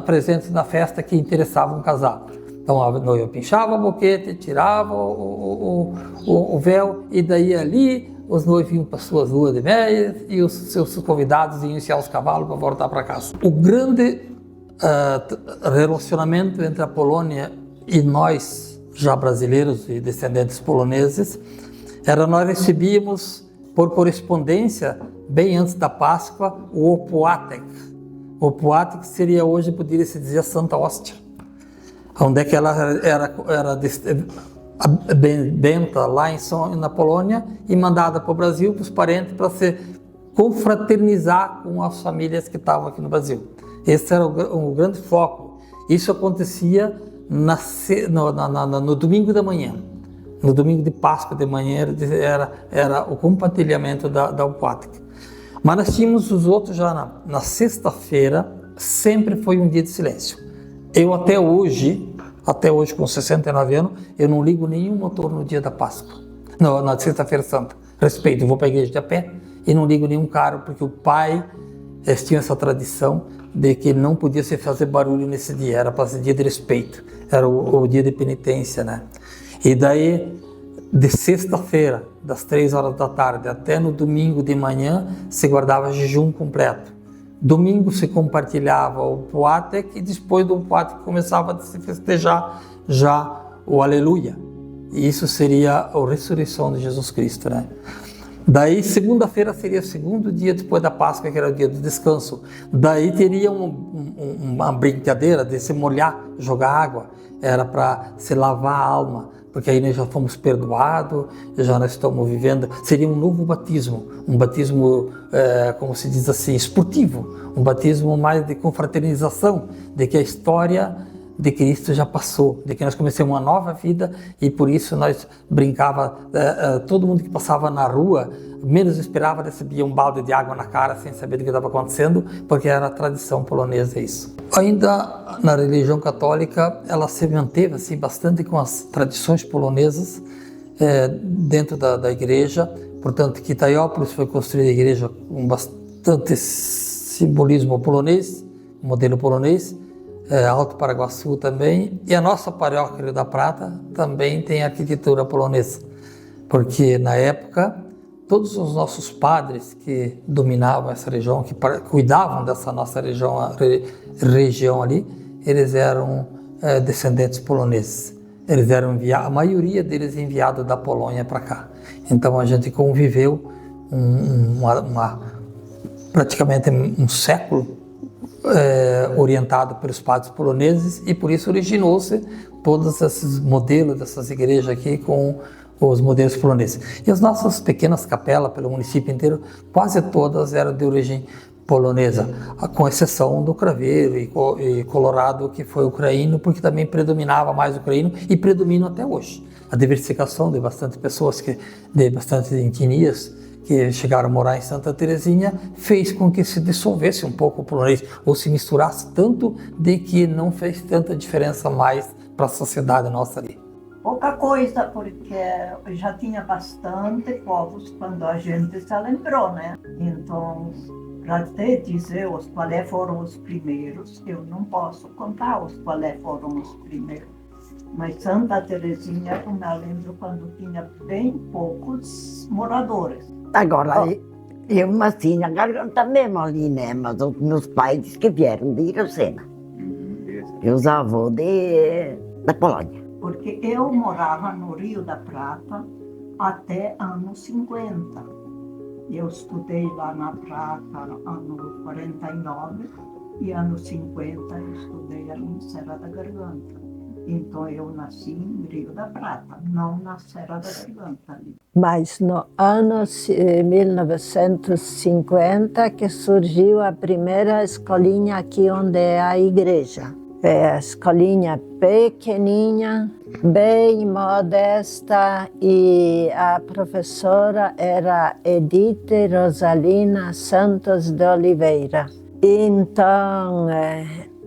presentes na festa que interessavam casar. Então a noiva pinchava o boquete, tirava o véu e daí ali os noivos iam para suas luas de mel e os seus convidados iam iniciar os cavalos para voltar para casa. O grande relacionamento entre a Polônia e nós, já brasileiros e descendentes poloneses, era nós recebíamos por correspondência, bem antes da Páscoa, o opłatek. O opłatek seria hoje, poderia se dizer, a Santa Hóstia, onde é que ela era benta lá na Polônia e mandada para o Brasil, para os parentes, para se confraternizar com as famílias que estavam aqui no Brasil. Esse era o grande foco. Isso acontecia no domingo da manhã. No domingo de Páscoa de manhã era o compartilhamento da opłatek. Mas nós tínhamos os outros já na sexta-feira, sempre foi um dia de silêncio. Eu até hoje com 69 anos, eu não ligo nenhum motor no dia da Páscoa, na sexta-feira santa. respeito. Eu vou para a igreja de a pé e não ligo nenhum carro, porque o pai tinha essa tradição de que não podia se fazer barulho nesse dia, era para ser dia de respeito, era o dia de penitência, né? E daí, de sexta-feira, das 3 horas da tarde até no domingo de manhã, se guardava jejum completo. Domingo se compartilhava o poate, que depois do poate começava a se festejar já o Aleluia. E isso seria a ressurreição de Jesus Cristo, né? Daí, segunda-feira seria o segundo dia depois da Páscoa, que era o dia do descanso. Daí teria uma brincadeira de se molhar, jogar água. Era para se lavar a alma, porque aí nós já fomos perdoados, já nós estamos vivendo. Seria um novo batismo, um batismo, como se diz assim, esportivo, um batismo mais de confraternização, de que a história de Cristo já passou, de que nós começamos uma nova vida, e por isso nós brincava, todo mundo que passava na rua, menos esperava, recebia um balde de água na cara sem saber do que estava acontecendo, porque era a tradição polonesa isso. Ainda na religião católica, ela se manteve assim, bastante com as tradições polonesas dentro da igreja. Portanto, que Itaiópolis foi construída a igreja com bastante simbolismo polonês, modelo polonês, Alto Paraguaçu também, e a nossa paróquia Rio da Prata também tem arquitetura polonesa, porque na época todos os nossos padres que dominavam essa região, que cuidavam dessa nossa região ali, eles eram descendentes poloneses. Eles eram a maioria deles enviados da Polônia para cá. Então a gente conviveu praticamente um século orientado pelos padres poloneses, e por isso originou-se todos esses modelos dessas igrejas aqui com os modelos poloneses. E as nossas pequenas capelas pelo município inteiro, quase todas eram de origem polonesa, com exceção do Craveiro e Colorado, que foi ucraíno, porque também predominava mais o ucraíno e predomina até hoje. A diversificação de bastante pessoas, de bastante etnias, que chegaram a morar em Santa Terezinha, fez com que se dissolvesse um pouco o polonês, ou se misturasse tanto de que não fez tanta diferença mais para a sociedade nossa ali. Pouca coisa, porque já tinha bastante povos quando a gente se lembrou, né? Então, para te dizer quais foram os primeiros, eu não posso contar quais foram os primeiros. Mas Santa Terezinha, eu me lembro quando tinha bem poucos moradores. Agora, eu nasci na Garganta mesmo ali, né? Mas os meus pais que vieram de Iracema. E os avós da Polônia. Porque eu morava no Rio da Prata até anos 50. Eu estudei lá na Prata ano 49 e anos 50 eu estudei ali em Serra da Garganta. Então eu nasci em Rio da Prata, não na Serra da Garganta ali. Mas no ano 1950 que surgiu a primeira escolinha aqui onde é a igreja. É a escolinha pequenininha, bem modesta, e a professora era Edith Rosalina Santos de Oliveira. Então,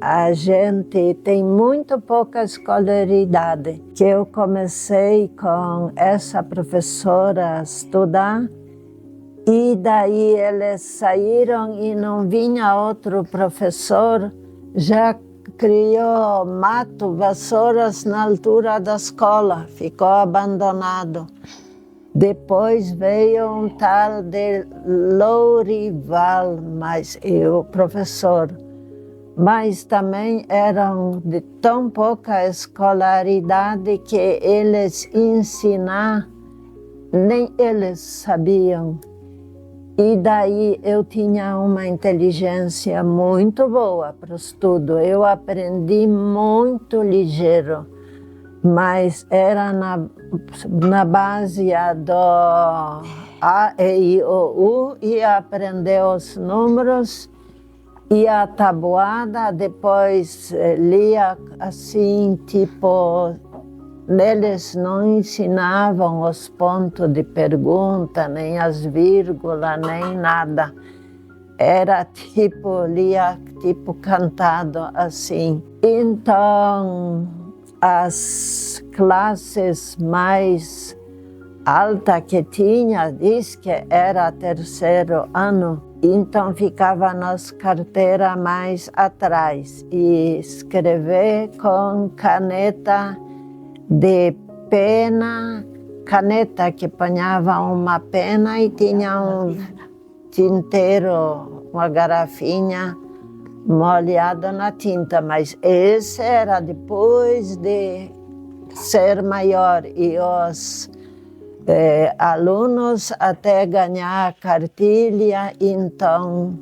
a gente tem muito pouca escolaridade, que eu comecei com essa professora a estudar, e daí eles saíram e não vinha outro professor, já criou mato, vassouras na altura da escola, ficou abandonado. Depois veio um tal de Lourival, mas eu, professor. Mas também eram de tão pouca escolaridade que eles ensinar, nem eles sabiam. E daí eu tinha uma inteligência muito boa para o estudo. Eu aprendi muito ligeiro, mas era na base do A, E, I, O, U, e aprender os números e a tabuada. Depois lia assim, tipo... Eles não ensinavam os pontos de pergunta, nem as vírgulas, nem nada. Era tipo, lia tipo cantado assim. Então, as classes mais alta que tinha, diz que era terceiro ano, então ficava nas carteiras mais atrás e escrever com caneta de pena, caneta que ponhava uma pena e tinha um tinteiro, uma garrafinha molhada na tinta, mas esse era depois de ser maior e os alunos até ganhar cartilha, então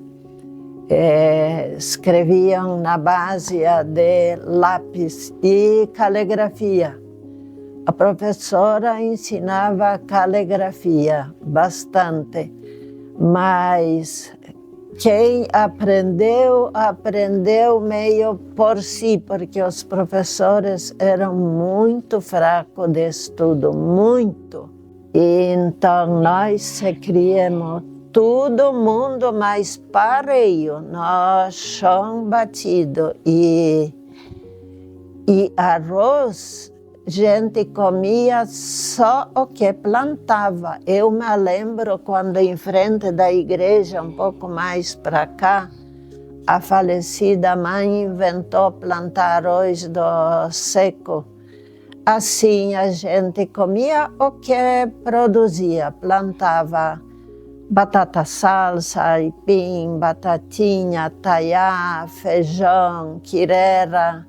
escreviam na base de lápis e caligrafia. A professora ensinava caligrafia bastante, mas quem aprendeu meio por si, porque os professores eram muito fracos de estudo, muito. E então nós criamos todo mundo mais pareio, no chão batido. E arroz, gente comia só o que plantava. Eu me lembro quando em frente da igreja, um pouco mais para cá, a falecida mãe inventou plantar arroz do seco. Assim a gente comia o que produzia, plantava batata salsa, aipim, batatinha, taiá, feijão, quirera.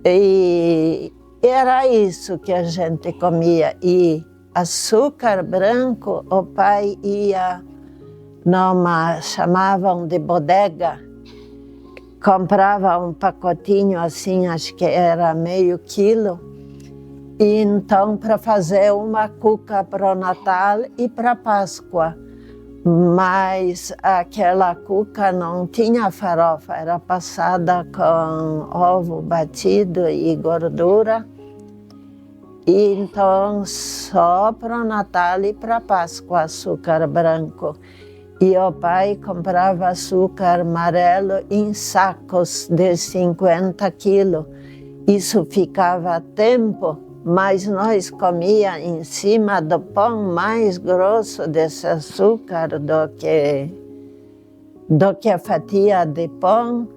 E era isso que a gente comia. E açúcar branco, o pai ia numa, chamavam de bodega, comprava um pacotinho assim, acho que era meio quilo, e então para fazer uma cuca para o Natal e para a Páscoa. Mas aquela cuca não tinha farofa, era passada com ovo batido e gordura. E então só para o Natal e para a Páscoa açúcar branco. E o pai comprava açúcar amarelo em sacos de 50 quilos. Isso ficava tempo, mas nós comíamos em cima do pão mais grosso desse açúcar do que a fatia de pão.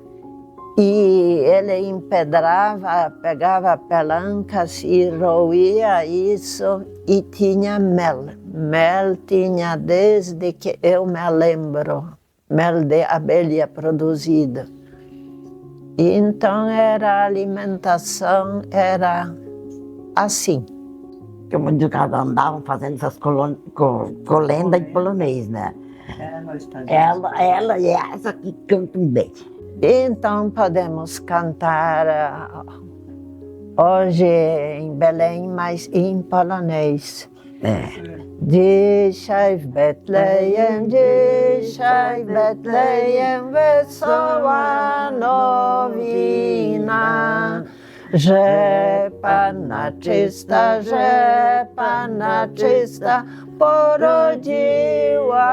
E ele empedrava, pegava pelancas e roía isso e tinha mel. Mel tinha desde que eu me lembro, mel de abelha produzida. E então a alimentação era assim. Que muitos caras andavam fazendo essas colendas em polonês, né? Ela e essa que cantam bem. Então podemos cantar hoje em Belém, mas em polonês. Dzisiaj w Betlejem, wesoła nowina, że Panna czysta porodziła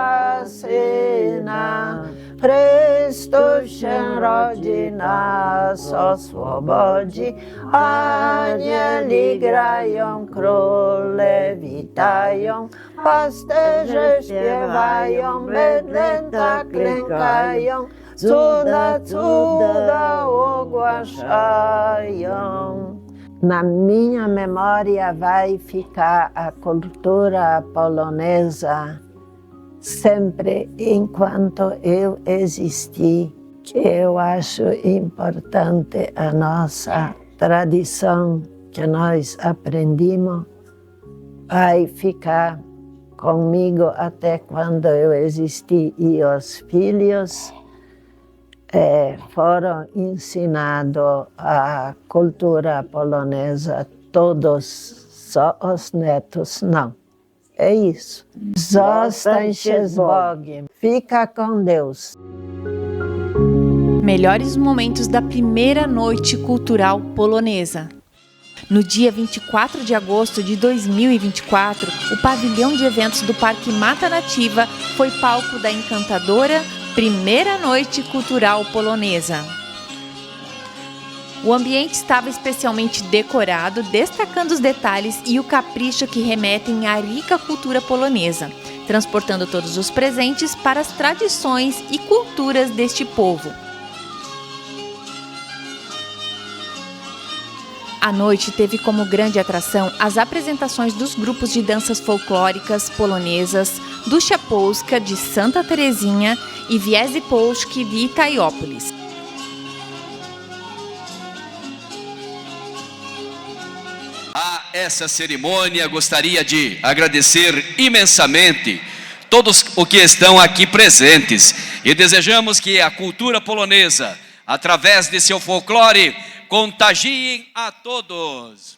syna. Chrystus się rodzi, nas oswobodzi, anieli grają, króle witają, pasterze śpiewają, bydlęta klękają, cuda ogłaszają. Na minha memória vai ficar a cultura polonesa sempre enquanto eu existi, que eu acho importante a nossa tradição que nós aprendimos, vai ficar comigo até quando eu existi. E os filhos foram ensinados a cultura polonesa, todos, só os netos não. É isso. Zostań się z Bogiem. Fica com Deus. Melhores momentos da primeira noite cultural polonesa. No dia 24 de agosto de 2024, o pavilhão de eventos do Parque Mata Nativa foi palco da encantadora Primeira Noite Cultural Polonesa. O ambiente estava especialmente decorado, destacando os detalhes e o capricho que remetem à rica cultura polonesa, transportando todos os presentes para as tradições e culturas deste povo. A noite teve como grande atração as apresentações dos grupos de danças folclóricas polonesas Dusza Polska de Santa Terezinha e Wiezy Polskie de Itaiópolis. A essa cerimônia gostaria de agradecer imensamente todos os que estão aqui presentes e desejamos que a cultura polonesa, através de seu folclore, contagiem a todos.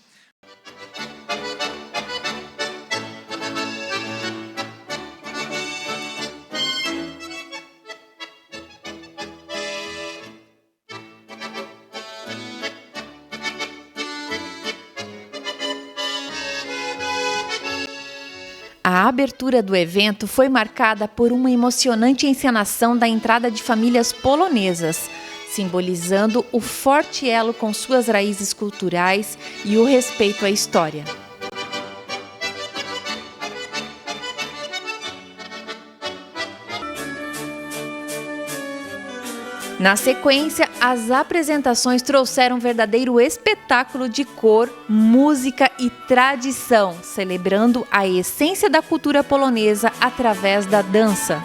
A abertura do evento foi marcada por uma emocionante encenação da entrada de famílias polonesas, simbolizando o forte elo com suas raízes culturais e o respeito à história. Na sequência, as apresentações trouxeram um verdadeiro espetáculo de cor, música e tradição, celebrando a essência da cultura polonesa através da dança.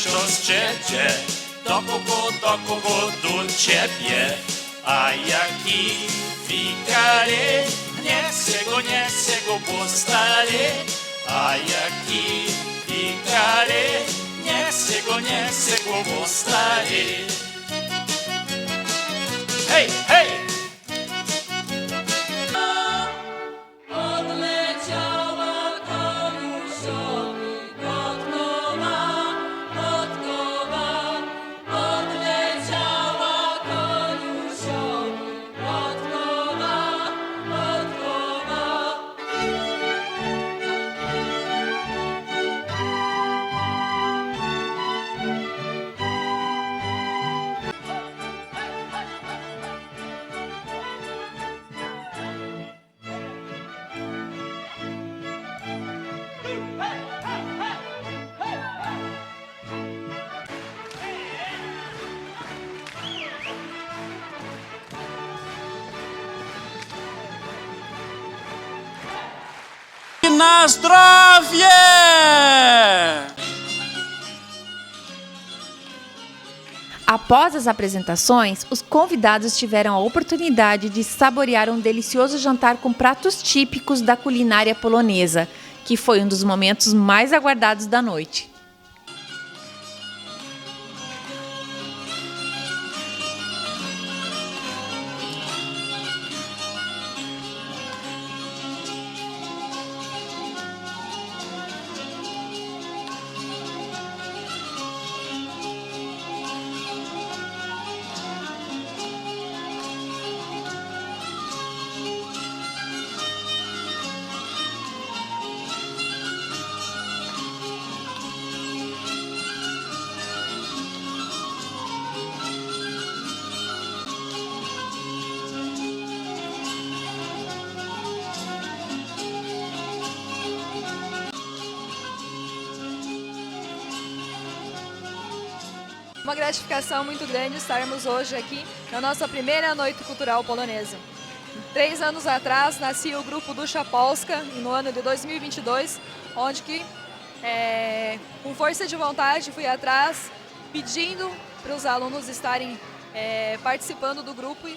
coś ciebie, do kogo do ciebie, a jaki fikare, nie se go postare, a jaki fikare, nie se go postare. Hej, hej! Na zdrowie! Após as apresentações, os convidados tiveram a oportunidade de saborear um delicioso jantar com pratos típicos da culinária polonesa, que foi um dos momentos mais aguardados da noite. Uma gratificação muito grande estarmos hoje aqui na nossa primeira Noite Cultural Polonesa. 3 anos atrás nascia o grupo Dusza Polska, no ano de 2022, onde que, com força de vontade, fui atrás pedindo para os alunos estarem participando do grupo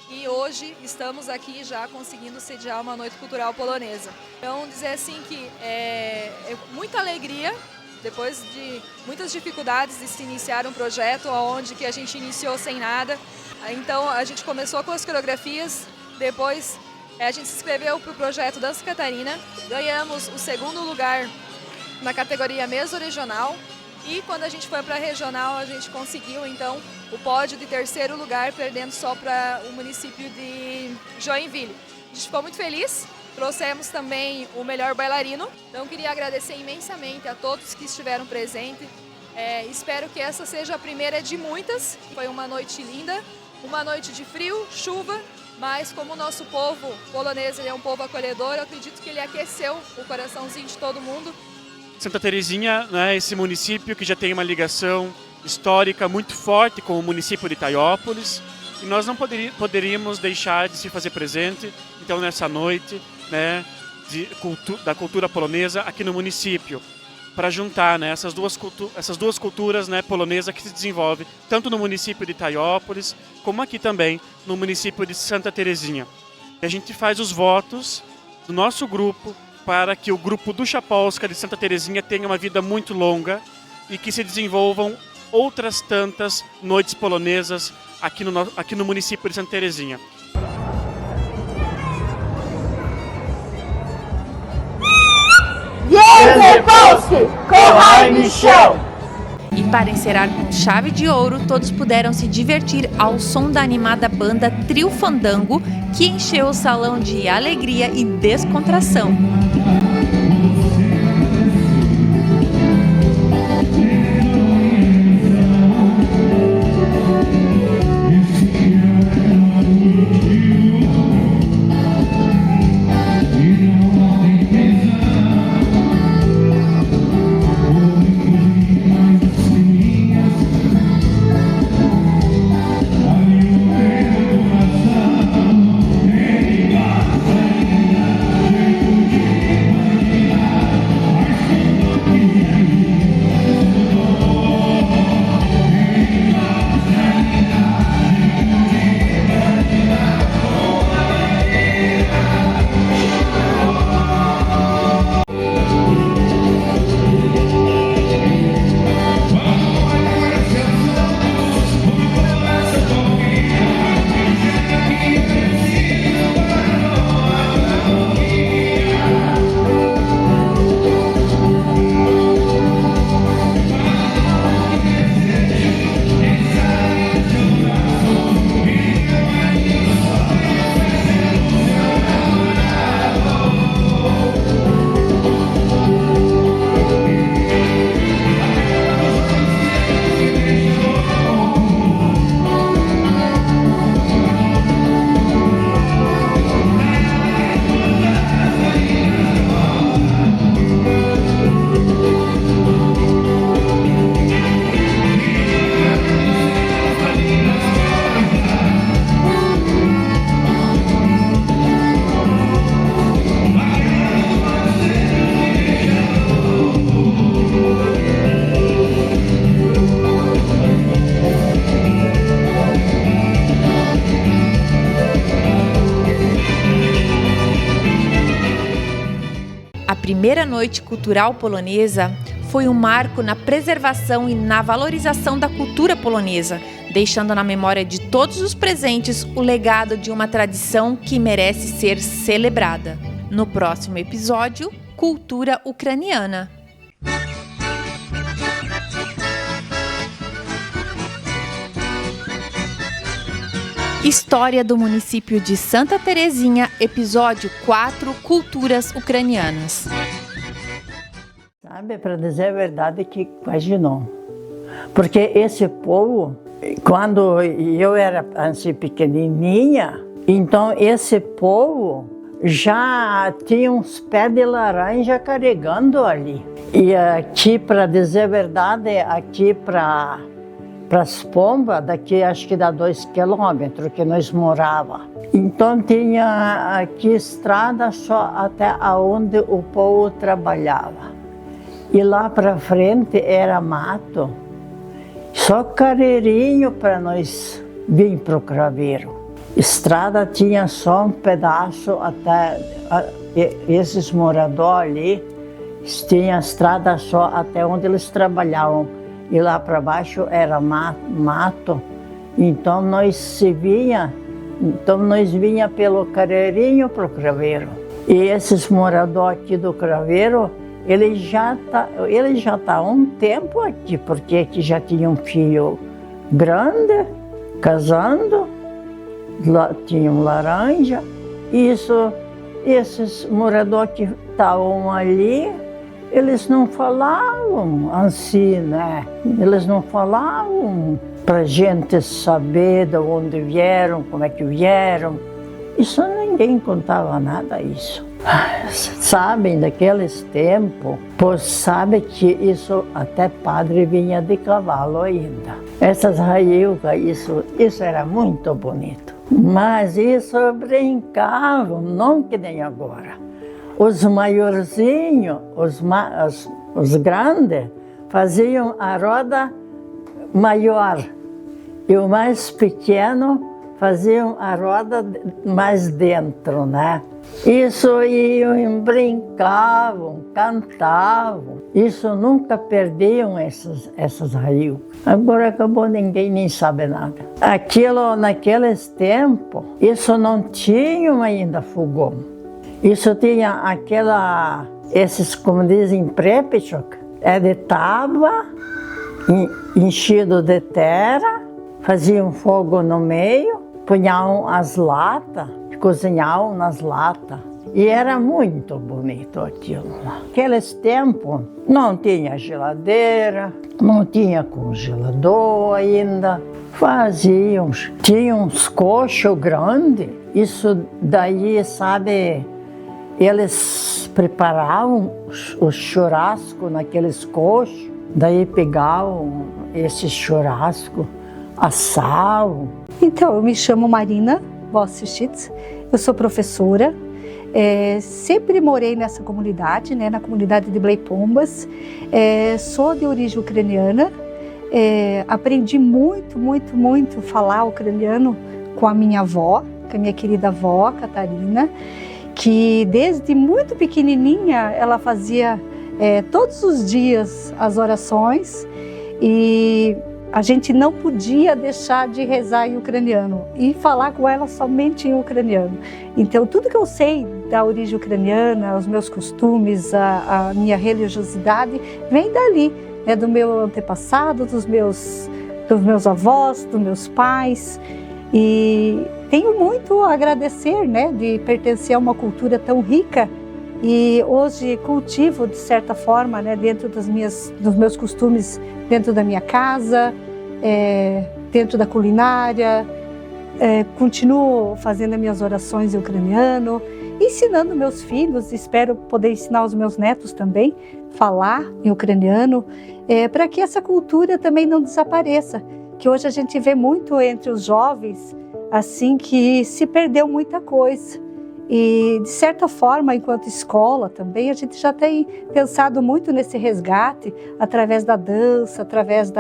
e hoje estamos aqui já conseguindo sediar uma Noite Cultural Polonesa. Então, dizer assim que é muita alegria. Depois de muitas dificuldades de se iniciar um projeto onde que a gente iniciou sem nada. Então a gente começou com as coreografias, depois a gente se inscreveu para o projeto Dança Catarina, ganhamos o 2º lugar na categoria Mesa Regional e quando a gente foi para a regional a gente conseguiu então o pódio de 3º lugar, perdendo só para o município de Joinville. A gente ficou muito feliz. Trouxemos também o melhor bailarino, então queria agradecer imensamente a todos que estiveram presentes. Espero que essa seja a primeira de muitas. Foi uma noite linda, uma noite de frio, chuva, mas como o nosso povo polonês é um povo acolhedor, eu acredito que ele aqueceu o coraçãozinho de todo mundo. Santa Terezinha, né, esse município que já tem uma ligação histórica muito forte com o município de Itaiópolis, e nós não poderíamos deixar de se fazer presente, então, nessa noite, né, da cultura polonesa aqui no município, para juntar, né, essas duas culturas, né, polonesas que se desenvolvem tanto no município de Itaiópolis como aqui também no município de Santa Terezinha. E a gente faz os votos do nosso grupo para que o grupo Dusza Polska de Santa Terezinha tenha uma vida muito longa e que se desenvolvam outras tantas noites polonesas aqui no município de Santa Terezinha. E para encerrar com chave de ouro, todos puderam se divertir ao som da animada banda Trio Fandango, que encheu o salão de alegria e descontração. primeira noite cultural polonesa foi um marco na preservação e na valorização da cultura polonesa, deixando na memória de todos os presentes o legado de uma tradição que merece ser celebrada. No próximo episódio, cultura ucraniana. História do município de Santa Terezinha, episódio 4, Culturas Ucranianas. Sabe, para dizer a verdade, que quase não. Porque esse povo, quando eu era assim pequenininha, então esse povo já tinha uns pés de laranja carregando ali. E aqui, para dizer a verdade, aqui para as Pombas, daqui acho que dá 2 quilômetros que nós morava. Então tinha aqui estrada só até aonde o povo trabalhava. E lá para frente era mato, só carreirinho para nós vir para o Craveiro. Estrada tinha só um pedaço até esses moradores ali, tinham estrada só até onde eles trabalhavam. E lá para baixo era mato, então nós vinha pelo carreirinho para o Craveiro. E esses moradores aqui do Craveiro, ele já tá há um tempo aqui, porque aqui já tinha um filho grande, casando, tinha um laranja. Esses moradores que estavam ali, eles não falavam assim, né? Eles não falavam para gente saber de onde vieram, como é que vieram. Isso ninguém contava nada isso. Sabem, daqueles tempos, pois sabe que isso até padre vinha de cavalo ainda. Essas raiucas, isso era muito bonito. Mas isso brincavam, não que nem agora. Os maiorzinhos, os grandes, faziam a roda maior e o mais pequeno faziam a roda mais dentro, né? Isso iam, brincavam, cantavam. Isso nunca perdiam essas raízes. Agora acabou, ninguém nem sabe nada. Naqueles tempos, isso não tinha ainda fogão. Isso tinha esses, como dizem, prepechok, de tábua, enchido de terra, faziam fogo no meio, punham as latas, cozinhavam nas latas. E era muito bonito aquilo lá. Naqueles tempos não tinha geladeira, não tinha congelador ainda. Tinha uns coxos grandes, isso daí, sabe... Eles preparavam o churrasco naqueles coxos, daí pegavam esse churrasco, assavam. Então, eu me chamo Marina Bossistitz, eu sou professora, sempre morei nessa comunidade, né, na comunidade de Bleipombas, sou de origem ucraniana, aprendi muito falar ucraniano com a minha avó, com a minha querida avó, Catarina, que desde muito pequenininha ela fazia todos os dias as orações e a gente não podia deixar de rezar em ucraniano e falar com ela somente em ucraniano. Então tudo que eu sei da origem ucraniana, os meus costumes, a minha religiosidade, vem dali, né, do meu antepassado, dos meus avós, dos meus pais. E tenho muito a agradecer, né, de pertencer a uma cultura tão rica e hoje cultivo, de certa forma, né, dentro dos meus costumes, dentro da minha casa, dentro da culinária, continuo fazendo as minhas orações em ucraniano, ensinando meus filhos, espero poder ensinar os meus netos também, falar em ucraniano, para que essa cultura também não desapareça. Que hoje a gente vê muito entre os jovens, assim, que se perdeu muita coisa. E, de certa forma, enquanto escola também, a gente já tem pensado muito nesse resgate, através da dança, através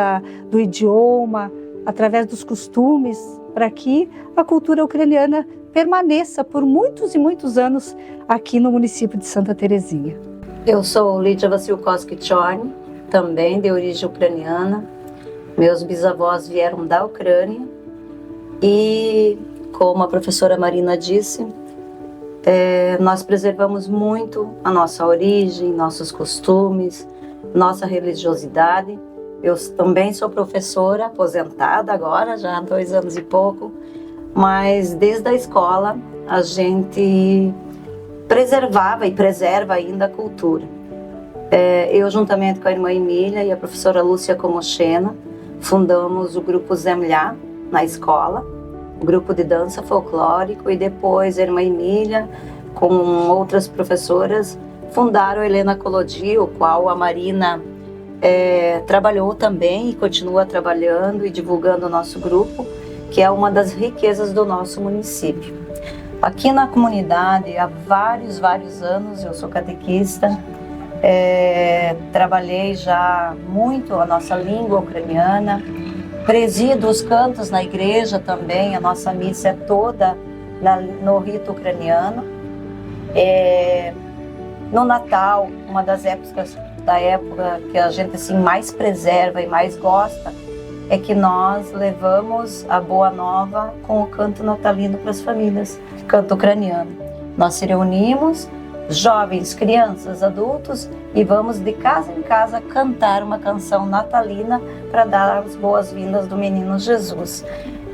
do idioma, através dos costumes, para que a cultura ucraniana permaneça por muitos e muitos anos aqui no município de Santa Terezinha. Eu sou Lídia Vassilkowski-Chorny, também de origem ucraniana. Meus bisavós vieram da Ucrânia e, como a professora Marina disse, nós preservamos muito a nossa origem, nossos costumes, nossa religiosidade. Eu também sou professora, aposentada agora, já há 2 anos e pouco, mas desde a escola a gente preservava e preserva ainda a cultura. Eu, juntamente com a irmã Emília e a professora Lúcia Komochena, fundamos o grupo Zemlya na escola, o grupo de dança folclórico, e depois a irmã Emília, com outras professoras, fundaram a Helena Kolodi, o qual a Marina trabalhou também e continua trabalhando e divulgando o nosso grupo, que é uma das riquezas do nosso município. Aqui na comunidade, há vários anos, eu sou catequista, trabalhei já muito a nossa língua ucraniana, presido os cantos na igreja também, a nossa missa é toda no rito ucraniano. No Natal, uma das épocas que a gente assim, mais preserva e mais gosta, é que nós levamos a Boa Nova com o canto natalino para as famílias, canto ucraniano. Nós se reunimos, jovens, crianças, adultos, e vamos de casa em casa cantar uma canção natalina para dar as boas-vindas do menino Jesus.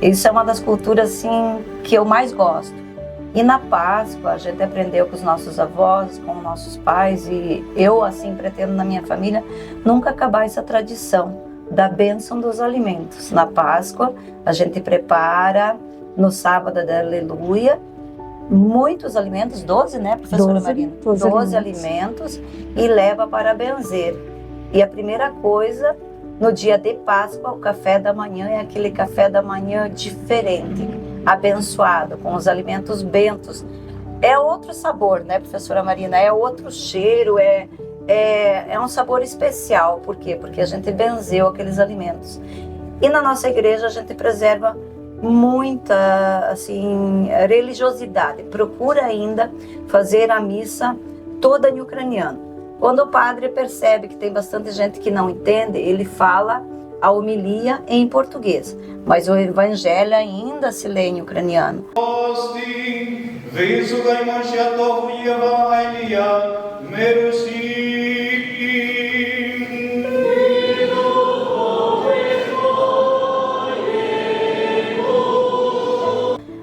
Isso é uma das culturas assim, que eu mais gosto. E na Páscoa a gente aprendeu com os nossos avós, com nossos pais, e eu assim pretendo na minha família nunca acabar essa tradição da bênção dos alimentos. Na Páscoa a gente prepara no sábado da Aleluia muitos alimentos, 12, né, professora Marina? 12 alimentos, e leva para benzer. E a primeira coisa, no dia de Páscoa, o café da manhã é aquele café da manhã diferente, abençoado, com os alimentos bentos. É outro sabor, né, professora Marina? É outro cheiro, é um sabor especial. Por quê? Porque a gente benzeu aqueles alimentos. E na nossa igreja a gente preserva muita assim, religiosidade. Procura ainda fazer a missa toda em ucraniano. Quando o padre percebe que tem bastante gente que não entende, ele fala a homilia em português, mas o evangelho ainda se lê em ucraniano.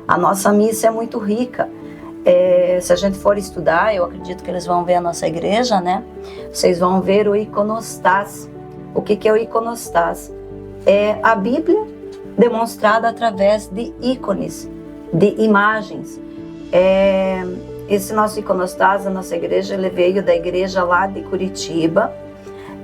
A nossa missa é muito rica. Se a gente for estudar, eu acredito que eles vão ver a nossa igreja, né? Vocês vão ver o iconostás. O que é o iconostás? É a Bíblia demonstrada através de ícones, de imagens. Esse nosso iconostás, a nossa igreja, ele veio da igreja lá de Curitiba,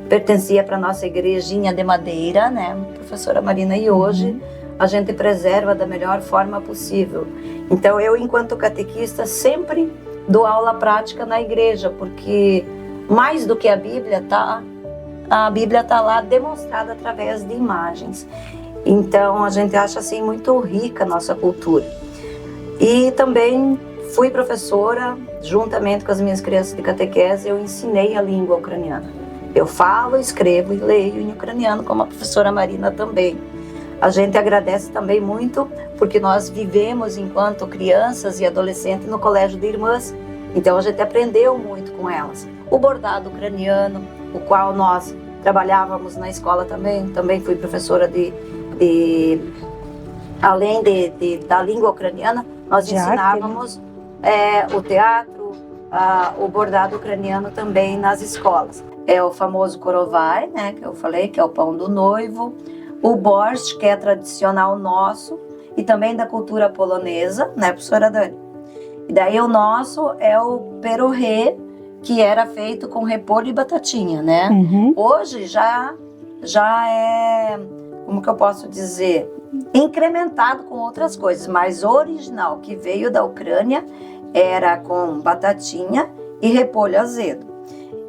pertencia para a nossa igrejinha de madeira, né, professora Marina, e hoje a gente preserva da melhor forma possível. Então eu, enquanto catequista, sempre dou aula prática na igreja, porque mais do que a Bíblia está lá demonstrada através de imagens. Então a gente acha assim muito rica a nossa cultura. E também fui professora, juntamente com as minhas crianças de catequese, eu ensinei a língua ucraniana. Eu falo, escrevo e leio em ucraniano, como a professora Marina também. A gente agradece também muito, porque nós vivemos enquanto crianças e adolescentes no colégio de irmãs, então a gente aprendeu muito com elas. O bordado ucraniano, o qual nós trabalhávamos na escola também fui professora além da língua ucraniana, nós ensinávamos o teatro, o bordado ucraniano também nas escolas. É o famoso korovai, né, que eu falei, que é o pão do noivo, o borscht, que é tradicional nosso, e também da cultura polonesa, né, professora Dani? E daí o nosso é o perorê, que era feito com repolho e batatinha, né? Hoje já é, como que eu posso dizer, incrementado com outras coisas, mas o original que veio da Ucrânia era com batatinha e repolho azedo.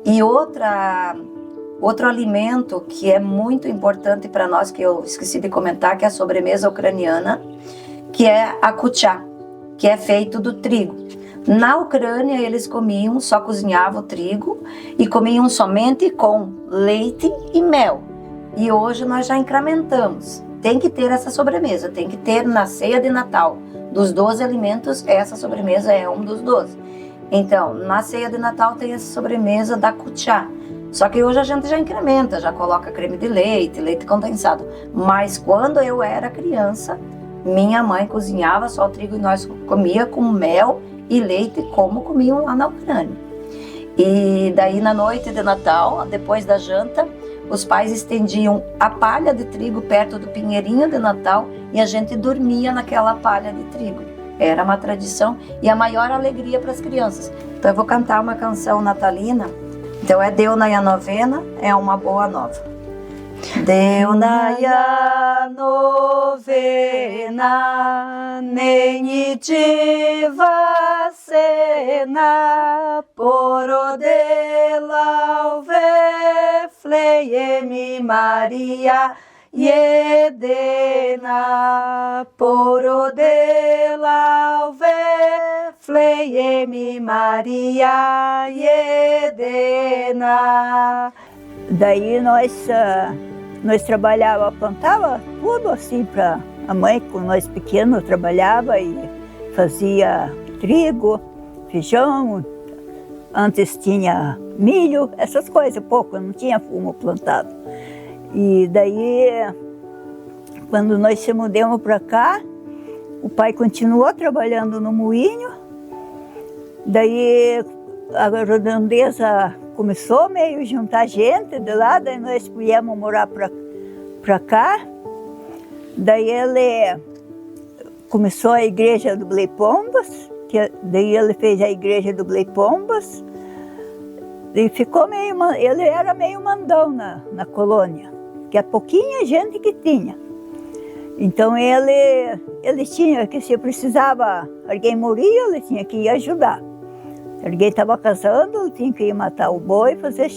E outro alimento que é muito importante para nós, que eu esqueci de comentar, que é a sobremesa ucraniana, que é a kuchá, que é feito do trigo. Na Ucrânia eles comiam, só cozinhavam o trigo e comiam somente com leite e mel. E hoje nós já incrementamos. Tem que ter essa sobremesa, tem que ter na ceia de Natal. Dos 12 alimentos, essa sobremesa é um dos 12. Então, na ceia de Natal tem essa sobremesa da kuchá. Só que hoje a gente já incrementa, já coloca creme de leite, leite condensado. Mas quando eu era criança, minha mãe cozinhava só o trigo e nós comia com mel e leite, como comiam lá na Ucrânia. E daí na noite de Natal, depois da janta, os pais estendiam a palha de trigo perto do pinheirinho de Natal e a gente dormia naquela palha de trigo. Era uma tradição e a maior alegria para as crianças. Então eu vou cantar uma canção natalina. Então é Deu na novena, é uma boa nova. Deu na novena, nenitiva cena, porodela uve fleiemi Maria, Yedena, porodela uve fleiemi Maria, Yedena. Daí nós trabalhava, plantava tudo assim para a mãe, quando nós pequenos trabalhava e fazia trigo, feijão, antes tinha milho, essas coisas, pouco, não tinha fumo plantado. E daí, quando nós se mudamos para cá, o pai continuou trabalhando no moinho, daí a redondeza começou meio a juntar gente de lá, daí nós viemos morar para cá. Daí ele começou a igreja do Bleipombas, daí ele fez a igreja do Bleipombas e ficou ele era meio mandão na colônia, que é pouquinha gente que tinha. Então ele tinha que, se precisava, alguém moria, ele tinha que ir ajudar. Se alguém estava casando, ele tinha que ir matar o boi, fazer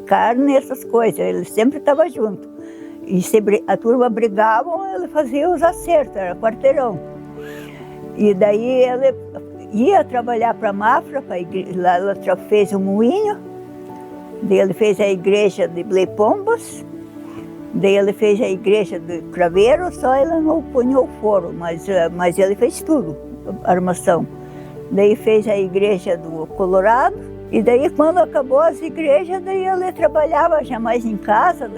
carne, essas coisas. Ele sempre estava junto. E se a turma brigava, ele fazia os acertos, era quarteirão. E daí ele ia trabalhar para Mafra, lá ele fez o moinho, daí ele fez a igreja de Bleipombas, daí ele fez a igreja de Craveiro, só ele não punha o foro, mas ele fez tudo, a armação. Daí fez a igreja do Colorado, e daí quando acabou as igrejas, daí ele trabalhava já mais em casa,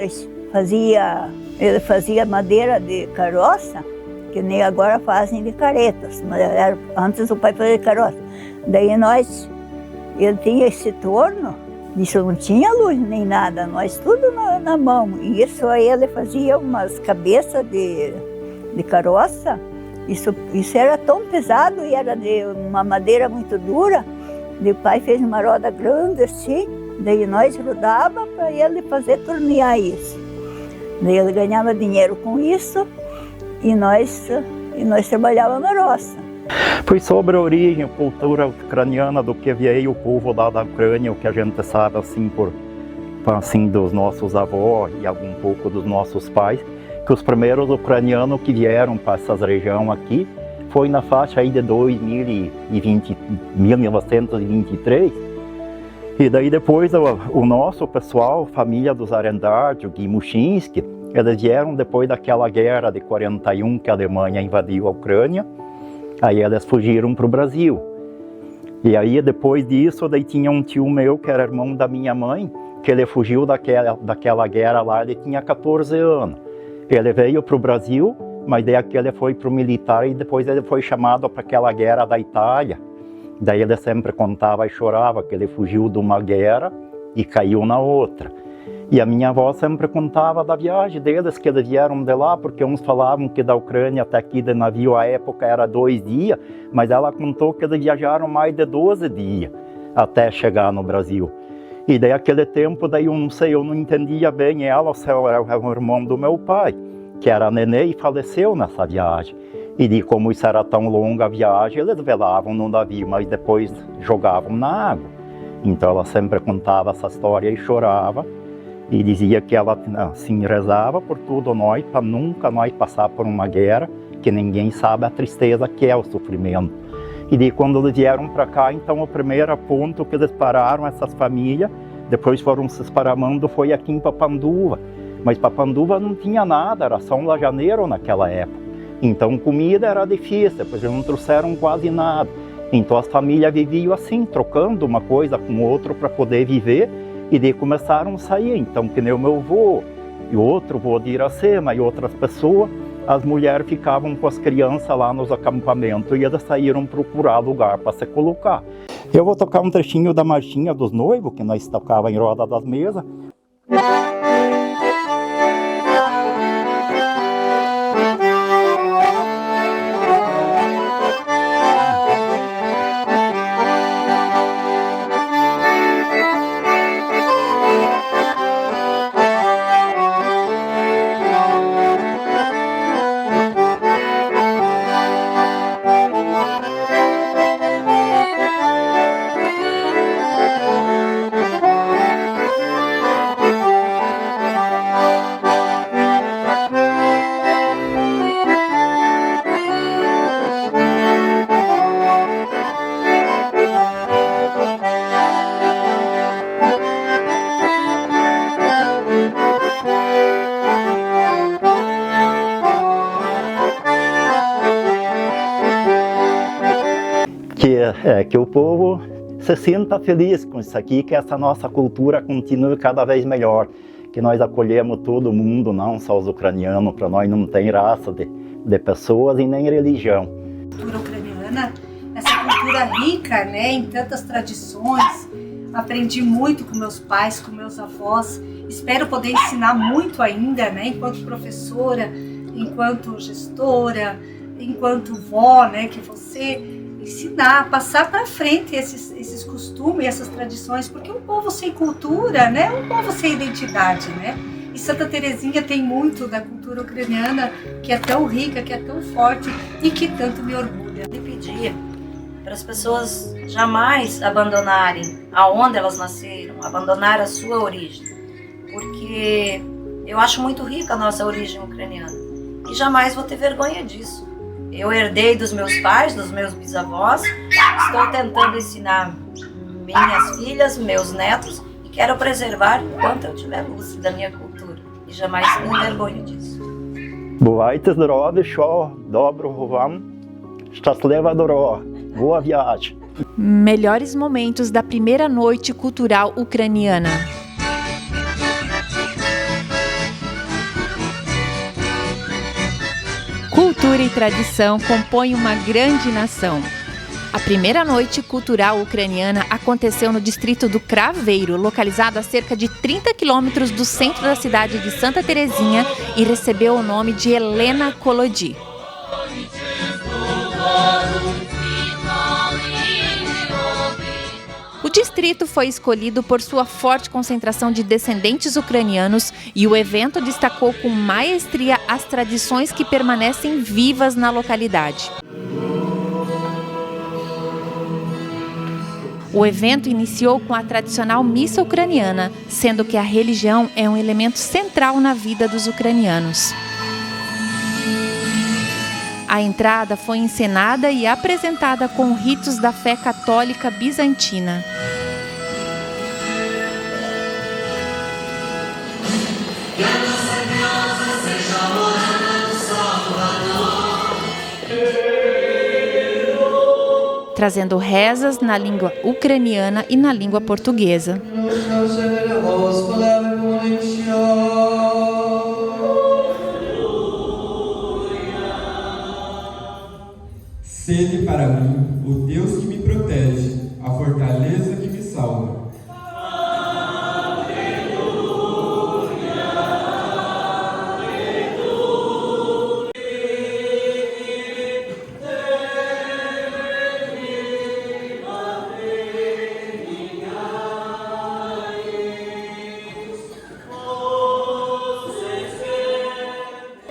ele fazia madeira de carroça, que nem agora fazem de caretas, mas antes o pai fazia de carroça. Daí ele tinha esse torno, isso não tinha luz nem nada, nós tudo na mão, e isso aí ele fazia umas cabeças de carroça. Isso era tão pesado e era de uma madeira muito dura. O pai fez uma roda grande assim, daí nós rodava para ele tornear isso. Daí ele ganhava dinheiro com isso e nós trabalhávamos na roça. Pois sobre a origem, a cultura ucraniana, do que veio o povo lá da Ucrânia, o que a gente sabe assim dos nossos avós e algum pouco dos nossos pais, que os primeiros ucranianos que vieram para essa região aqui foi na faixa aí de 1923. E daí depois o nosso pessoal, família dos Arendardio, Guimuchinski, eles vieram depois daquela guerra de 41 que a Alemanha invadiu a Ucrânia, aí eles fugiram para o Brasil. E aí depois disso, daí tinha um tio meu que era irmão da minha mãe, que ele fugiu daquela guerra lá, ele tinha 14 anos. Ele veio para o Brasil, mas daí ele foi para o militar e depois ele foi chamado para aquela guerra da Itália. Daí ele sempre contava e chorava que ele fugiu de uma guerra e caiu na outra. E a minha avó sempre contava da viagem deles, que eles vieram de lá, porque uns falavam que da Ucrânia até aqui de navio à época era 2 dias, mas ela contou que eles viajaram mais de 12 dias até chegar no Brasil. E daí aquele tempo, daí eu não sei, eu não entendia bem ela, era o irmão do meu pai, que era nenê e faleceu nessa viagem. E de como isso era tão longa a viagem, eles velavam no navio, mas depois jogavam na água. Então ela sempre contava essa história e chorava. E dizia que ela assim rezava por tudo nós, para nunca nós passar por uma guerra, que ninguém sabe a tristeza que é o sofrimento. E daí, quando eles vieram para cá, então o primeiro ponto que eles pararam, essas famílias, depois foram se esparramando, foi aqui em Papanduva. Mas Papanduva não tinha nada, era só um lajaneiro naquela época. Então comida era difícil, pois eles não trouxeram quase nada. Então as famílias viviam assim, trocando uma coisa com outra para poder viver. E daí começaram a sair, então que nem o meu avô, e outro avô de Iracema, e outras pessoas, as mulheres ficavam com as crianças lá nos acampamentos e eles saíram procurar lugar para se colocar. Eu vou tocar um trechinho da marchinha dos noivos, que nós tocava em roda das mesas. Que o povo se sinta feliz com isso aqui, que essa nossa cultura continue cada vez melhor, que nós acolhemos todo mundo, não só os ucranianos, para nós não tem raça de pessoas e nem religião. A cultura ucraniana, essa cultura rica, né, em tantas tradições, aprendi muito com meus pais, com meus avós, espero poder ensinar muito ainda, né, enquanto professora, enquanto gestora, enquanto vó, né, que você ensinar, passar para frente esses costumes, essas tradições, porque um povo sem cultura, né, um povo sem identidade, né? E Santa Terezinha tem muito da cultura ucraniana, que é tão rica, que é tão forte e que tanto me orgulha. Eu pedia para as pessoas jamais abandonarem aonde elas nasceram, abandonar a sua origem, porque eu acho muito rica a nossa origem ucraniana e jamais vou ter vergonha disso. Eu herdei dos meus pais, dos meus bisavós, estou tentando ensinar minhas filhas, meus netos, e quero preservar enquanto eu tiver luz da minha cultura. E jamais me envergonho disso. Бувайте здорові, що доброго вам, щаслива дорога, boa viagem. Melhores momentos da primeira noite cultural ucraniana. Cultura e tradição compõem uma grande nação. A primeira noite cultural ucraniana aconteceu no distrito do Craveiro, localizado a cerca de 30 quilômetros do centro da cidade de Santa Terezinha, e recebeu o nome de Elena Kolodi. O distrito foi escolhido por sua forte concentração de descendentes ucranianos e o evento destacou com maestria as tradições que permanecem vivas na localidade. O evento iniciou com a tradicional missa ucraniana, sendo que a religião é um elemento central na vida dos ucranianos. A entrada foi encenada e apresentada com ritos da fé católica bizantina. Trazendo rezas na língua ucraniana e na língua portuguesa. Sede para mim o Deus que me protege, a fortaleza que me salva.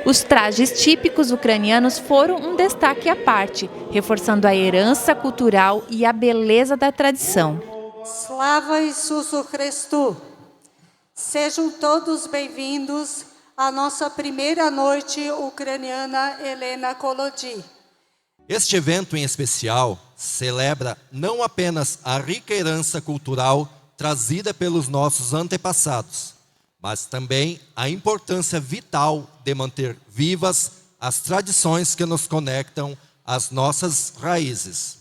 Os trajes típicos ucranianos foram um destaque à parte, reforçando a herança cultural e a beleza da tradição. Slava Isusu Christu! Sejam todos bem-vindos à nossa primeira noite ucraniana Elena Kolodi. Este evento em especial celebra não apenas a rica herança cultural trazida pelos nossos antepassados, mas também a importância vital de manter vivas as tradições que nos conectam às nossas raízes.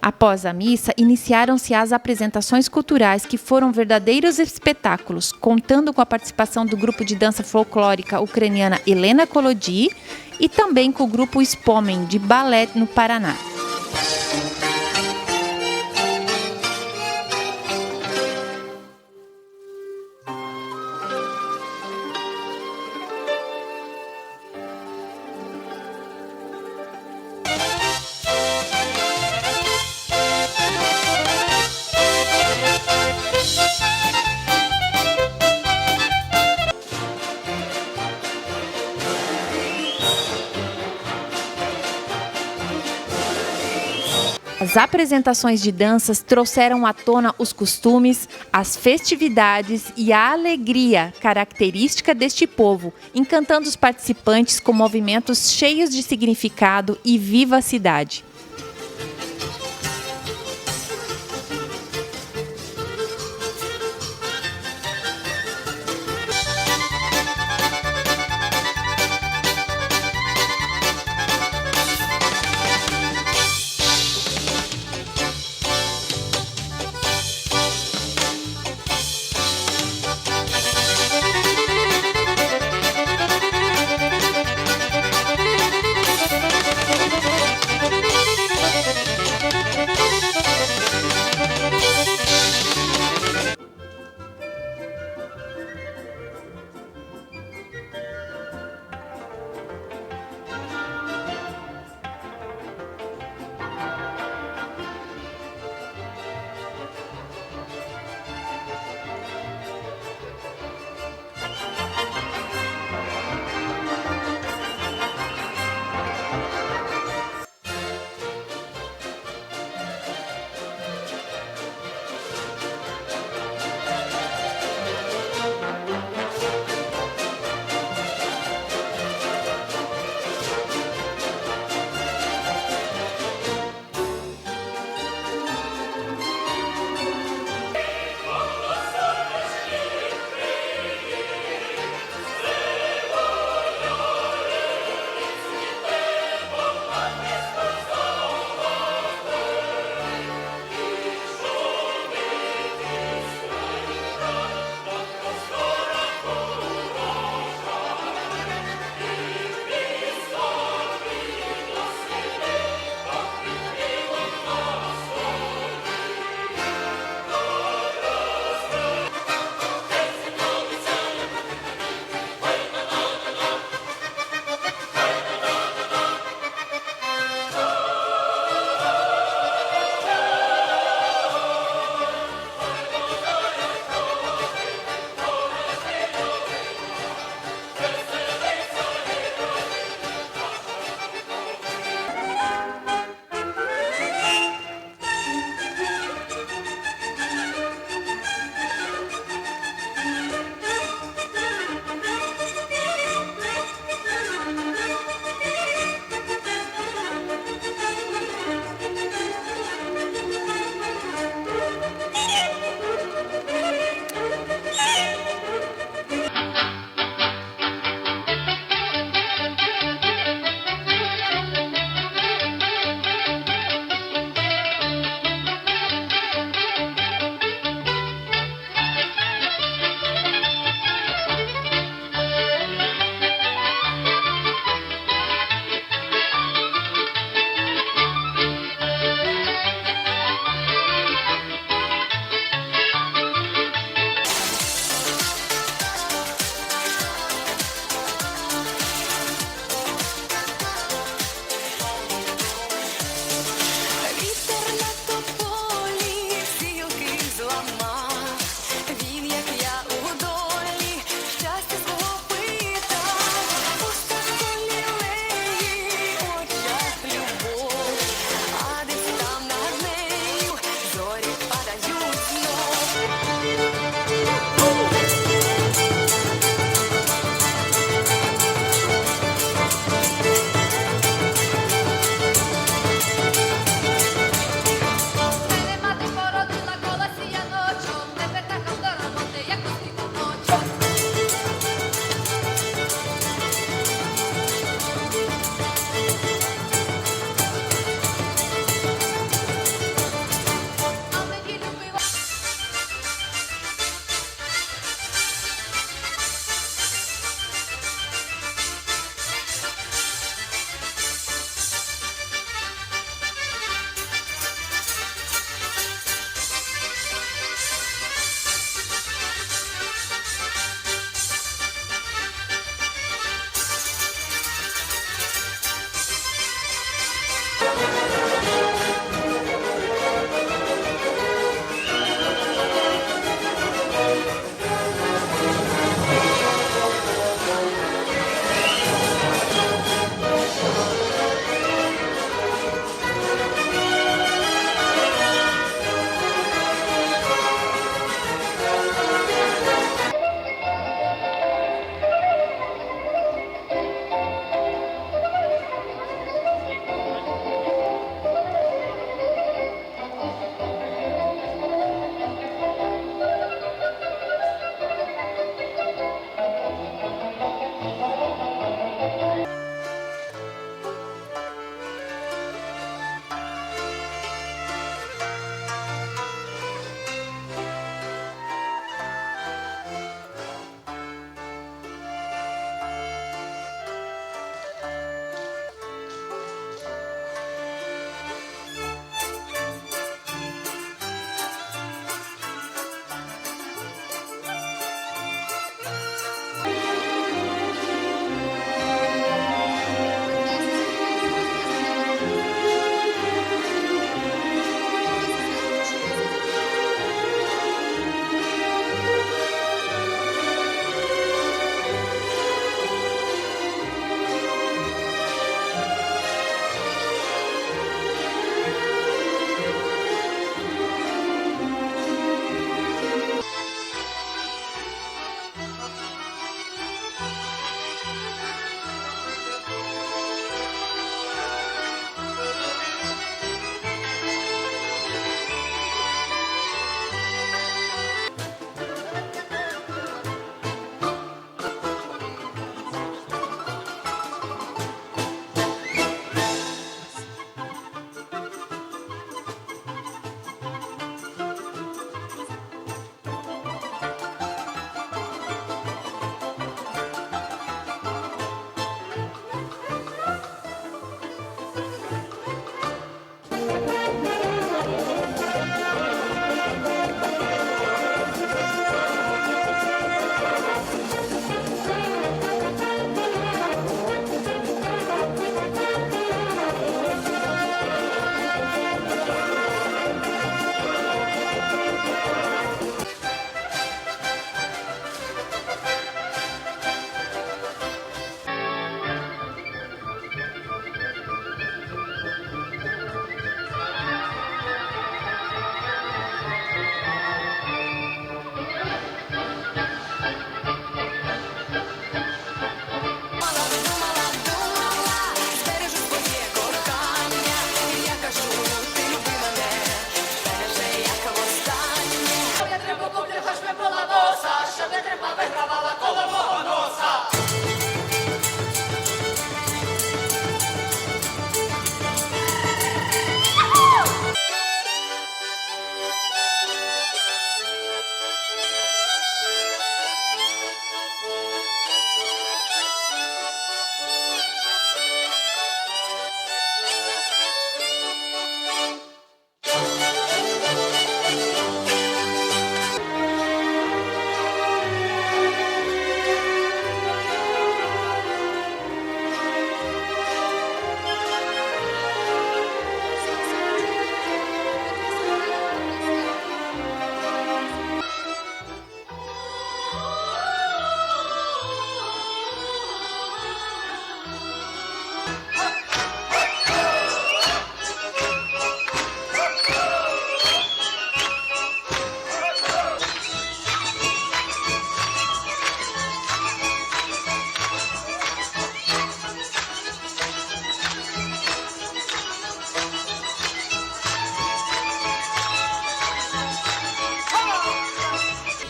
Após a missa, iniciaram-se as apresentações culturais, que foram verdadeiros espetáculos, contando com a participação do grupo de dança folclórica ucraniana Helena Kolodi e também com o grupo Spomen, de balé no Paraná. As apresentações de danças trouxeram à tona os costumes, as festividades e a alegria característica deste povo, encantando os participantes com movimentos cheios de significado e vivacidade.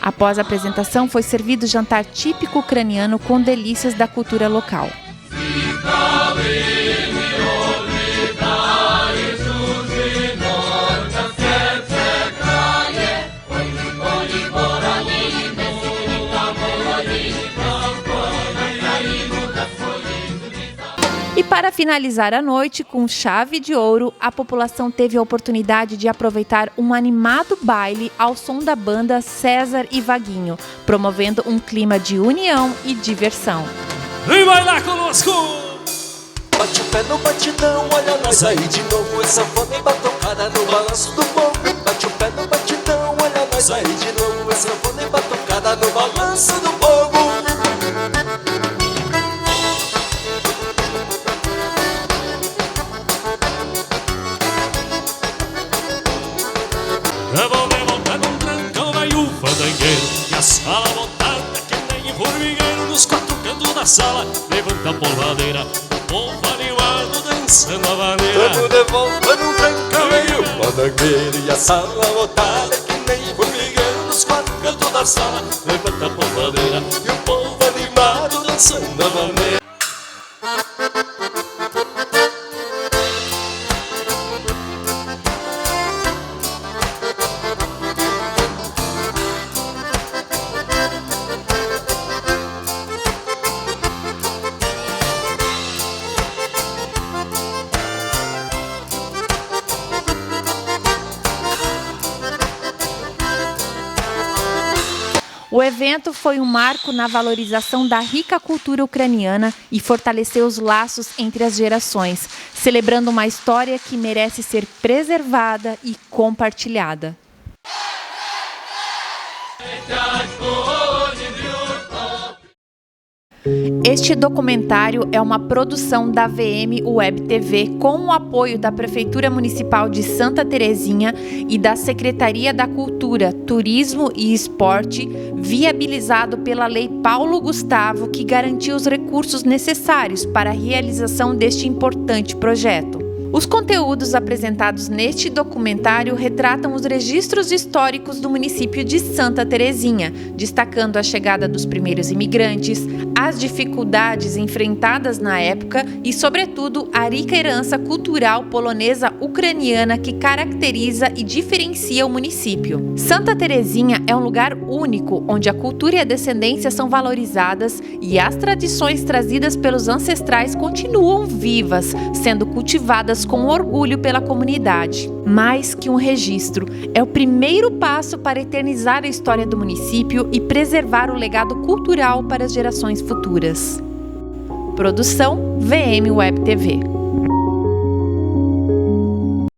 Após a apresentação, foi servido jantar típico ucraniano com delícias da cultura local. E para finalizar a noite com chave de ouro, a população teve a oportunidade de aproveitar um animado baile ao som da banda César e Vaguinho, promovendo um clima de união e diversão. Vem bailar conosco! Bate o pé no batidão, olha nós aí de novo. Essa sanfona e batucada no balanço do povo. Bate o pé no batidão, olha nós aí de novo. Essa sanfona e batucada no balanço do povo. Levanta num trancão, vai o fandangueiro. E a sala montada que nem formigueiro. Nos quatro cantos da sala, levanta a polvadeira. O povo animado dançando a vaneira. Tamo de volta num trancão, vai o fandangueiro. E a sala montada que nem formigueiro. Nos quatro cantos da sala, levanta a polvadeira. E o povo animado dançando a vaneira. O evento foi um marco na valorização da rica cultura ucraniana e fortaleceu os laços entre as gerações, celebrando uma história que merece ser preservada e compartilhada. Este documentário é uma produção da VM Web TV com o apoio da Prefeitura Municipal de Santa Terezinha e da Secretaria da Cultura, Turismo e Esporte, viabilizado pela Lei Paulo Gustavo, que garantiu os recursos necessários para a realização deste importante projeto. Os conteúdos apresentados neste documentário retratam os registros históricos do município de Santa Terezinha, destacando a chegada dos primeiros imigrantes, as dificuldades enfrentadas na época e, sobretudo, a rica herança cultural polonesa ucraniana que caracteriza e diferencia o município. Santa Terezinha é um lugar único onde a cultura e a descendência são valorizadas e as tradições trazidas pelos ancestrais continuam vivas, sendo cultivadas com orgulho pela comunidade. Mais que um registro, é o primeiro passo para eternizar a história do município e preservar o legado cultural para as gerações futuras. Produção VM Web TV.